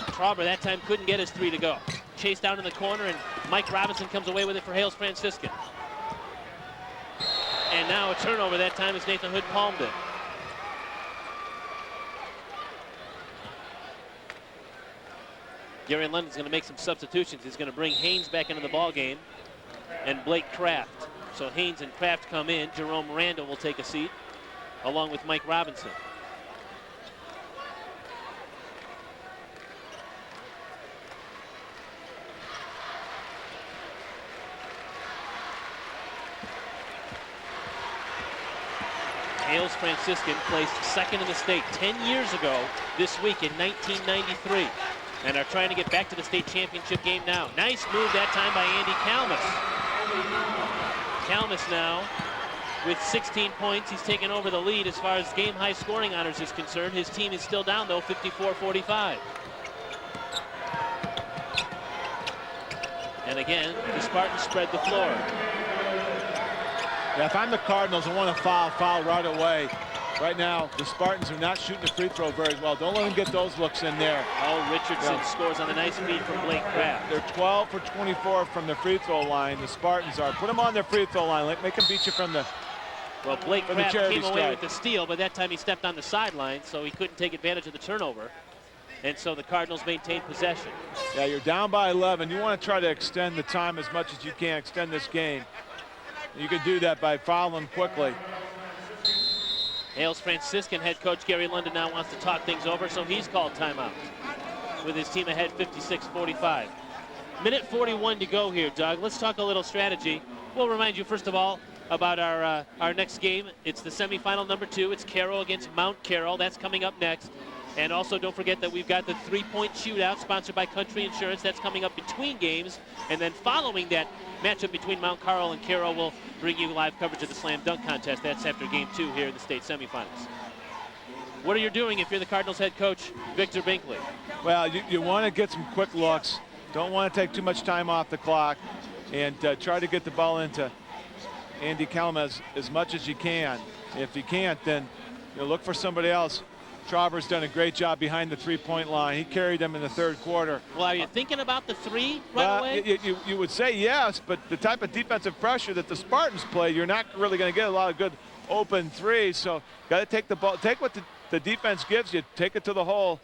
Trauber that time couldn't get his three to go. Chased down in the corner, and Mike Robinson comes away with it for Hales Franciscan. And now a turnover that time as Nathan Hood palmed it. Gary London's going to make some substitutions. He's going to bring Haynes back into the ball game and Blake Kraft. So Haynes and Kraft come in. Jerome Randall will take a seat along with Mike Robinson. Hales Franciscan placed second in the state 10 years ago this week in 1993 and are trying to get back to the state championship game now. Nice move that time by Andy Kalmus. Kalmus now with 16 points. He's taken over the lead as far as game high scoring honors is concerned. His team is still down though, 54-45. And again, the Spartans spread the floor. Yeah, if I'm the Cardinals, I want to foul right away. Right now, the Spartans are not shooting the free throw very well. Don't let them get those looks in there. Oh, Richardson scores on the nice feed from Blake Kraft. They're 12 for 24 from the free throw line. The Spartans are. Put them on their free throw line. Make them beat you from the Well, Blake Kraft came away strike with the steal, but that time he stepped on the sideline, so he couldn't take advantage of the turnover. And so the Cardinals maintain possession. Yeah, you're down by 11. You want to try to extend the time as much as you can, extend this game. You can do that by fouling quickly. Hales Franciscan head coach Gary London now wants to talk things over, so he's called timeout with his team ahead 56-45. Minute 41 to go here, Doug. Let's talk a little strategy. We'll remind you, first of all, about our next game. It's the semifinal number 2. It's Carroll against Mount Carroll. That's coming up next. And also don't forget that we've got the 3-point shootout sponsored by Country Insurance. That's coming up between games. And then following that matchup between Mount Carmel and Carroll, we'll bring you live coverage of the slam dunk contest. That's after game 2 here in the state semifinals. What are you doing if you're the Cardinals head coach, Victor Binkley? Well, you want to get some quick looks. Don't want to take too much time off the clock, and try to get the ball into Andy Kalmus as much as you can. If you can't, then look for somebody else. Trauber's done a great job behind the 3-point line. He carried them in the third quarter. Well, are you thinking about the 3 right away? You would say yes, but the type of defensive pressure that the Spartans play, you're not really going to get a lot of good open threes. So got to take the ball, take what the defense gives you, take it to the hole,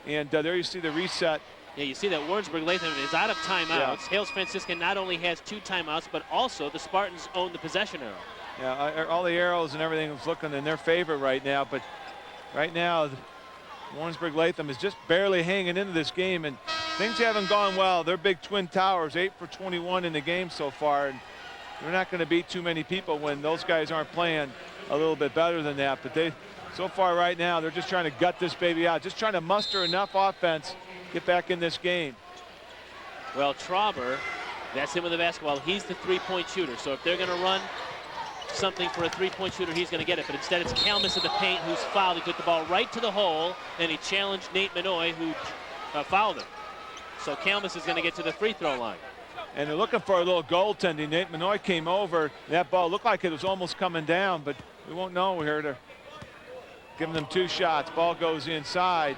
and there you see the reset. Yeah, you see that Warrensburg Latham is out of timeouts. Yeah. Hales Franciscan not only has 2 timeouts, but also the Spartans own the possession arrow. Yeah, all the arrows and everything is looking in their favor right now, but right now, Warrensburg Latham is just barely hanging into this game, and things haven't gone well. They're big Twin Towers, 8 for 21 in the game so far. And they're not going to beat too many people when those guys aren't playing a little bit better than that. But so far right now, they're just trying to gut this baby out, just trying to muster enough offense, get back in this game. Well, Trauber, that's him with the basketball. He's the three-point shooter. So if they're going to run something for a three-point shooter, he's going to get it. But instead, it's Kalmus in the paint who's fouled. He took the ball right to the hole, and he challenged Nate Minoy, who fouled him. So Kalmus is going to get to the free throw line. And they're looking for a little goaltending. Nate Minoy came over. That ball looked like it was almost coming down, but we won't know here. They're giving them 2 shots. Ball goes inside,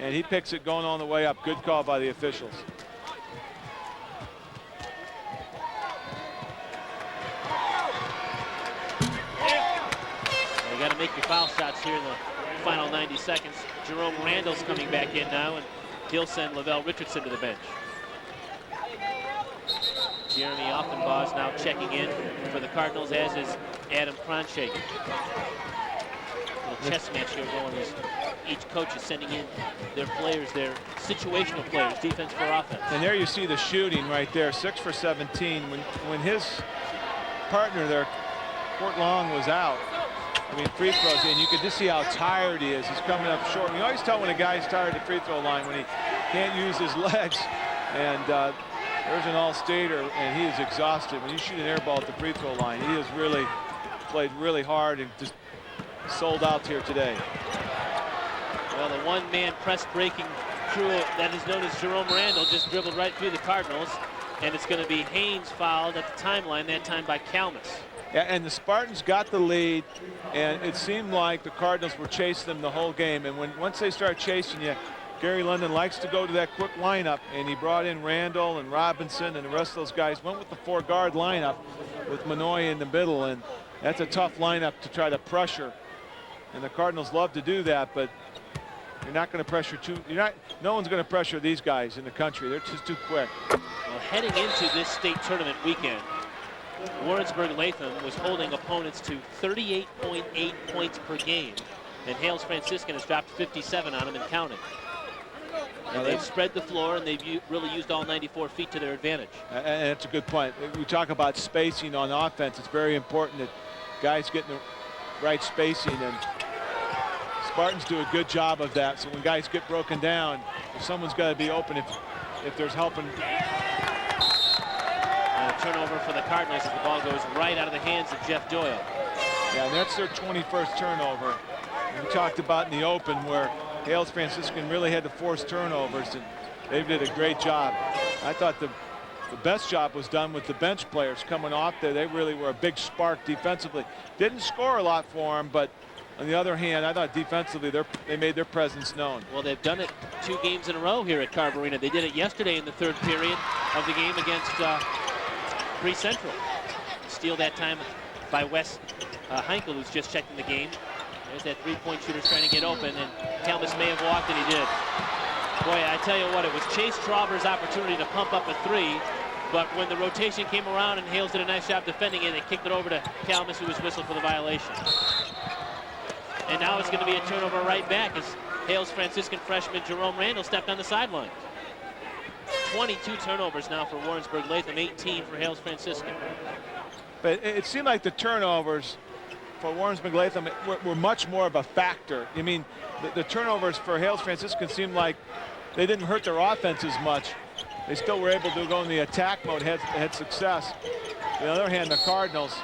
and he picks it going on the way up. Good call by the officials. You got to make your foul shots here in the final 90 seconds. Jerome Randall's coming back in now, and he'll send Lavelle Richardson to the bench. Jeremy Offenbaugh is now checking in for the Cardinals, as is Adam Cronshake. Little chess match here going as each coach is sending in their players, their situational players, defense for offense. And there you see the shooting right there, 6 for 17. When his partner there, Court Long, was out, I mean, free throws, and you can just see how tired he is. He's coming up short. And you always tell when a guy's tired at the free throw line when he can't use his legs. And there's an all-stater, and he is exhausted. When you shoot an air ball at the free throw line, he has really played really hard and just sold out here today. Well, the one-man press-breaking crew that is known as Jerome Randall just dribbled right through the Cardinals, and it's going to be Haynes fouled at the timeline, that time by Kalmus. Yeah, and the Spartans got the lead, and it seemed like the Cardinals were chasing them the whole game. And once they start chasing you, Gary London likes to go to that quick lineup, and he brought in Randall and Robinson, and the rest of those guys went with the 4-guard lineup with Minoy in the middle, and that's a tough lineup to try to pressure. And the Cardinals love to do that, but you're not going to pressure no one's going to pressure these guys in the country. They're just too quick. Well, heading into this state tournament weekend, Warrensburg Latham was holding opponents to 38.8 points per game, and Hales Franciscan has dropped 57 on them and counting. And they've spread the floor, and they've really used all 94 feet to their advantage. And that's a good point. We talk about spacing on offense. It's very important that guys get in the right spacing, and Spartans do a good job of that. So when guys get broken down, if someone's got to be open if there's helping. And a turnover for the Cardinals as the ball goes right out of the hands of Jeff Doyle. Yeah, and that's their 21st turnover. And we talked about in the open where Hales Franciscan really had to force turnovers, and they did a great job. I thought the best job was done with the bench players coming off there. They really were a big spark defensively. Didn't score a lot for them, but on the other hand, I thought defensively they made their presence known. Well, they've done it 2 games in a row here at Carver Arena. They did it yesterday in the 3rd period of the game against Bree Central. Steal that time by Wes Heinkel, who's just checking the game. There's that 3-point shooter trying to get open, and Kalmus may have walked, and he did. Boy, I tell you what, it was Chase Trauber's opportunity to pump up a 3, but when the rotation came around and Hales did a nice job defending it, they kicked it over to Kalmus, who was whistled for the violation. And now it's going to be a turnover right back as Hales Franciscan freshman Jerome Randall stepped on the sideline. 22 turnovers now for Warrensburg Latham, 18 for Hales Franciscan. But it seemed like the turnovers for Warrensburg Latham were much more of a factor. I mean, the turnovers for Hales Franciscan seemed like they didn't hurt their offense as much. They still were able to go in the attack mode, had success. On the other hand, the Cardinals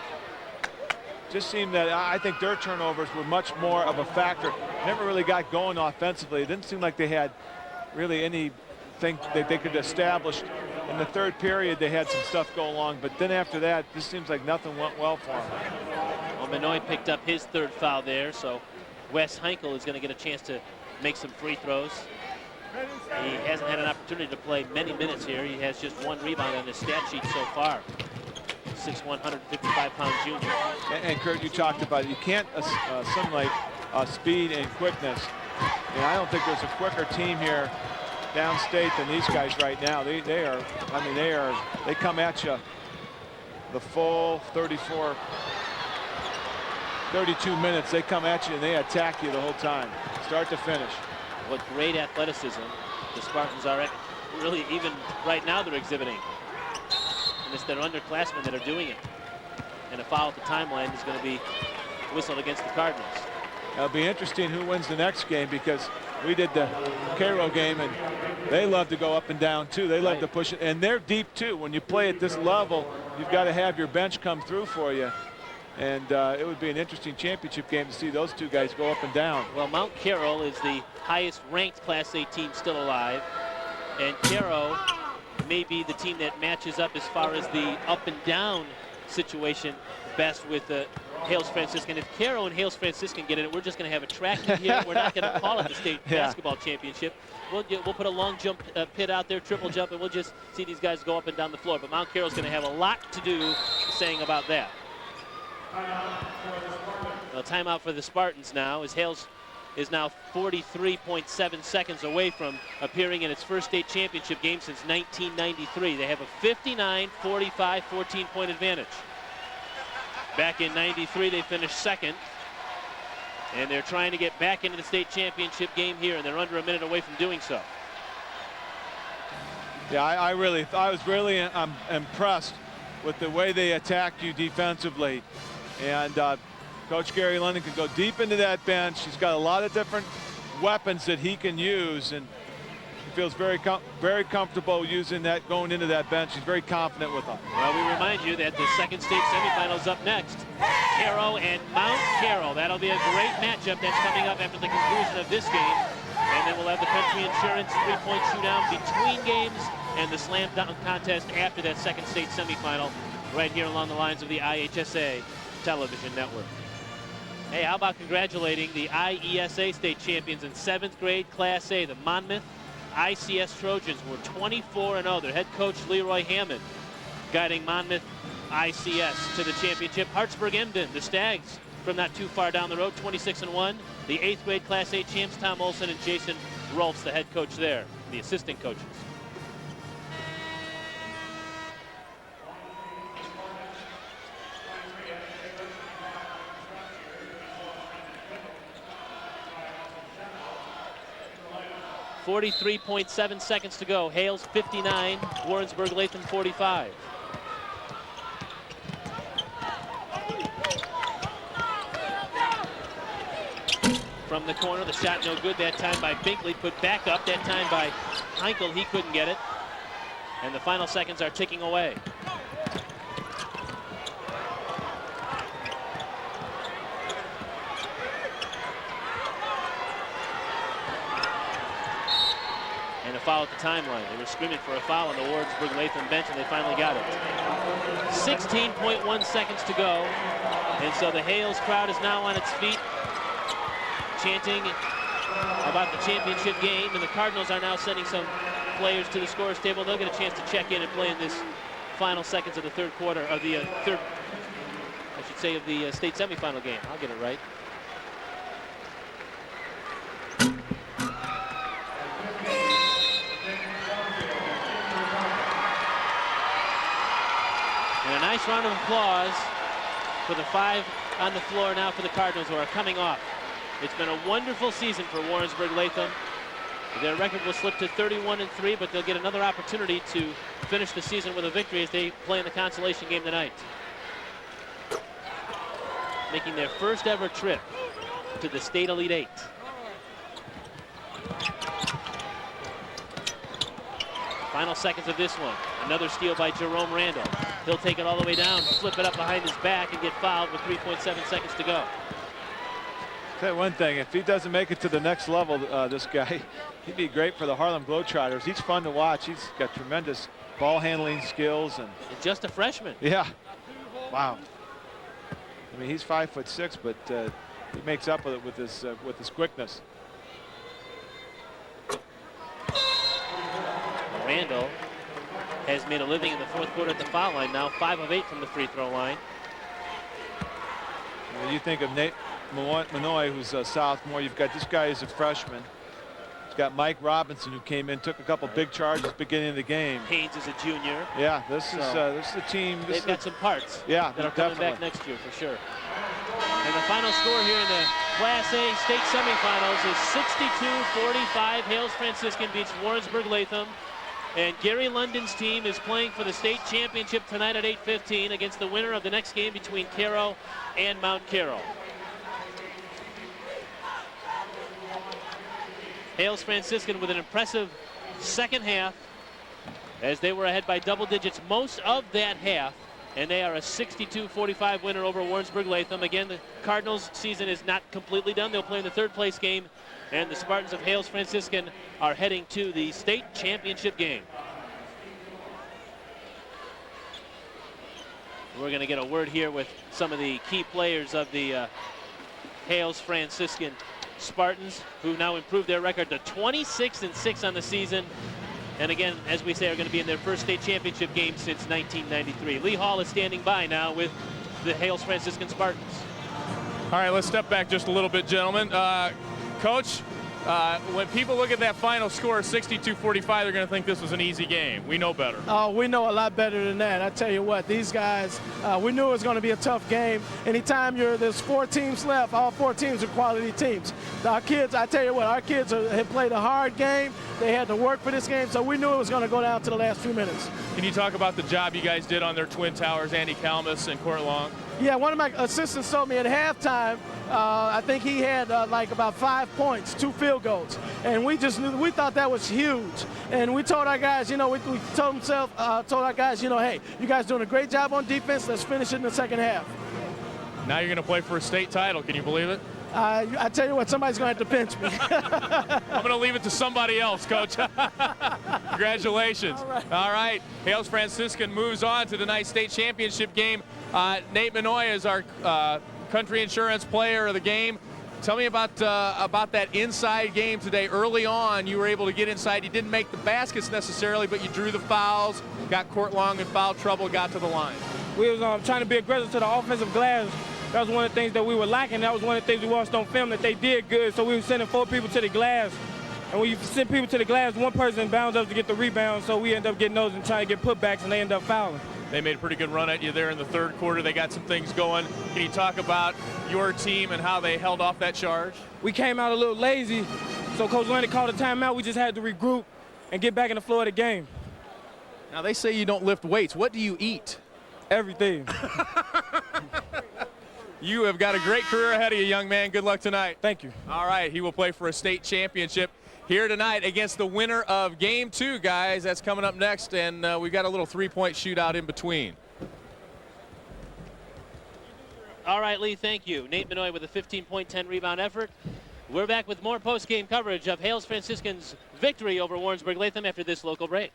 just seemed that I think their turnovers were much more of a factor. Never really got going offensively. It didn't seem like they had really anything that they could establish. In the 3rd period, they had some stuff go along, but then after that, this seems like nothing went well for them. Well, Minoy picked up his 3rd foul there, so Wes Heinkel is going to get a chance to make some free throws. He hasn't had an opportunity to play many minutes here. He has just 1 rebound on his stat sheet so far. 6'1", 155-pound junior. And Kurt, you talked about it. You can't assimilate speed and quickness. And I don't think there's a quicker team here downstate than these guys right now. They come at you the full 32 minutes. They come at you and they attack you the whole time, start to finish. What great athleticism the Spartans are really, even right now, they're exhibiting. And it's their underclassmen that are doing it. And a foul at the timeline is going to be whistled against the Cardinals. It'll be interesting who wins the next game, because we did the Cairo game and they love to go up and down too. They love to push it, and they're deep too. When you play at this level, you've got to have your bench come through for you. And it would be an interesting championship game to see those two guys go up and down. Well, Mount Carroll is the highest ranked Class A team still alive. And Cairo may be the team that matches up as far as the up and down situation best with the Hales Franciscan. If Cairo and Hales Franciscan get in it, we're just going to have a track meet here. We're not going to call it the state basketball championship. We'll put a long jump pit out there, triple jump, and we'll just see these guys go up and down the floor. But Mount Carroll's going to have a lot to do saying about that. Well, timeout for the Spartans now, as Hales is now 43.7 seconds away from appearing in its first state championship game since 1993. They have a 59-45 14-point advantage. Back in 93, they finished second, and they're trying to get back into the state championship game here, and they're under a minute away from doing so. Yeah, I was really impressed with the way they attacked you defensively. And Coach Gary London can go deep into that bench. He's got a lot of different weapons that he can use, and he feels very comfortable using that, going into that bench. He's very confident with them. Well, we remind you that the second state semifinal is up next. Cairo and Mount Carroll. That'll be a great matchup that's coming up after the conclusion of this game. And then we'll have the Country Insurance three-point shootout between games and the slam dunk contest after that second state semifinal, right here along the lines of the IHSA television network. Hey, how about congratulating the IESA state champions in 7th grade Class A, the Monmouth ICS Trojans were 24-0. Their head coach Leroy Hammond guiding Monmouth ICS to the championship. Hartsburg-Emden, the Stags, from not too far down the road, 26-1. The 8th grade Class A champs, Tom Olson and Jason Rolfs, the head coach there, the assistant coaches. .7 seconds to go. Hales 59, Warrensburg Latham 45. From the corner, the shot no good that time by Binkley, put back up that time by Heinkel. He couldn't get it. And the final seconds are ticking away. And a foul at the timeline. They were screaming for a foul on the Warrensburg Latham bench, and they finally got it. 16.1 seconds to go. And so the Hales crowd is now on its feet, chanting about the championship game, and the Cardinals are now sending some players to the scorer's table. They'll get a chance to check in and play in this final seconds of the third quarter, of the third, I should say, of the state semifinal game. I'll get it right. And a nice round of applause for the 5 on the floor now for the Cardinals, who are coming off. It's been a wonderful season for Warrensburg Latham. Their record will slip to 31-3, but they'll get another opportunity to finish the season with a victory as they play in the consolation game tonight. Making their first ever trip to the State Elite 8. Final seconds of this one. Another steal by Jerome Randall. He'll take it all the way down, flip it up behind his back, and get fouled with 3.7 seconds to go. I'll tell you one thing, if he doesn't make it to the next level, this guy, he'd be great for the Harlem Globetrotters. He's fun to watch. He's got tremendous ball handling skills. And just a freshman. Yeah. Wow. I mean, he's 5'6", but he makes up with it with his quickness. Randall has made a living in the fourth quarter at the foul line now, 5 of 8 from the free throw line. When you think of Nate Manoy, who's a sophomore, you've got this guy who's a freshman. He's got Mike Robinson, who came in, took a couple big charges at the beginning of the game. Haynes is a junior. Yeah, this is a team. They've got some parts. Yeah, that are coming back next year for sure. And the final score here in the Class A state semifinals is 62-45. Hales Franciscan beats Warrensburg Latham. And Gary London's team is playing for the state championship tonight at 8:15 against the winner of the next game between Caro and Mount Carroll. Hales Franciscan with an impressive second half as they were ahead by double digits most of that half, and they are a 62-45 winner over Warrensburg Latham. Again, the Cardinals' season is not completely done. They'll play in the third place game, and the Spartans of Hales Franciscan are heading to the state championship game. We're going to get a word here with some of the key players of the Hales Franciscan Spartans, who now improved their record to 26-6 on the season. And again, as we say, are going to be in their first state championship game since 1993. Lee Hall is standing by now with the Hales Franciscan Spartans. All right, let's step back just a little bit, gentlemen. Coach, when people look at that final score, 62-45, they're going to think this was an easy game. We know better. Oh, we know a lot better than that. I tell you what, these guys, we knew it was going to be a tough game. Anytime there's 4 teams left, all 4 teams are quality teams. Our kids, I tell you what, our kids have played a hard game. They had to work for this game, so we knew it was going to go down to the last few minutes. Can you talk about the job you guys did on their twin towers, Andy Kalmus and Court Long? Yeah, one of my assistants told me at halftime, I think he had like about 5 points, 2 field goals. And we thought that was huge. And we told our guys, we told our guys, hey, you guys doing a great job on defense. Let's finish it in the second half. Now you're going to play for a state title. Can you believe it? I tell you what, somebody's going to have to pinch me. I'm going to leave it to somebody else, Coach. Congratulations. All right. Hales Franciscan moves on to the night state championship game. Nate Minoy is our country insurance player of the game. Tell me about that inside game today. Early on, you were able to get inside. You didn't make the baskets necessarily, but you drew the fouls, got Court Long in foul trouble, got to the line. We was trying to be aggressive to the offensive glass. That was one of the things that we were lacking. That was one of the things we watched on film that they did good. So we were sending 4 people to the glass. And when you send people to the glass, one person bounds up to get the rebound. So we end up getting those and trying to get putbacks, and they end up fouling. They made a pretty good run at you there in the third quarter. They got some things going. Can you talk about your team and how they held off that charge? We came out a little lazy. So Coach Lennon called a timeout. We just had to regroup and get back in the flow of the game. Now, they say you don't lift weights. What do you eat? Everything. You have got a great career ahead of you, young man. Good luck tonight. Thank you. All right, he will play for a state championship here tonight against the winner of Game 2, guys. That's coming up next, and we've got a little 3-point shootout in between. All right, Lee, thank you. Nate Minoy with a 15-point, 10-rebound effort. We're back with more post-game coverage of Hales Franciscan's victory over Warrensburg Latham after this local break.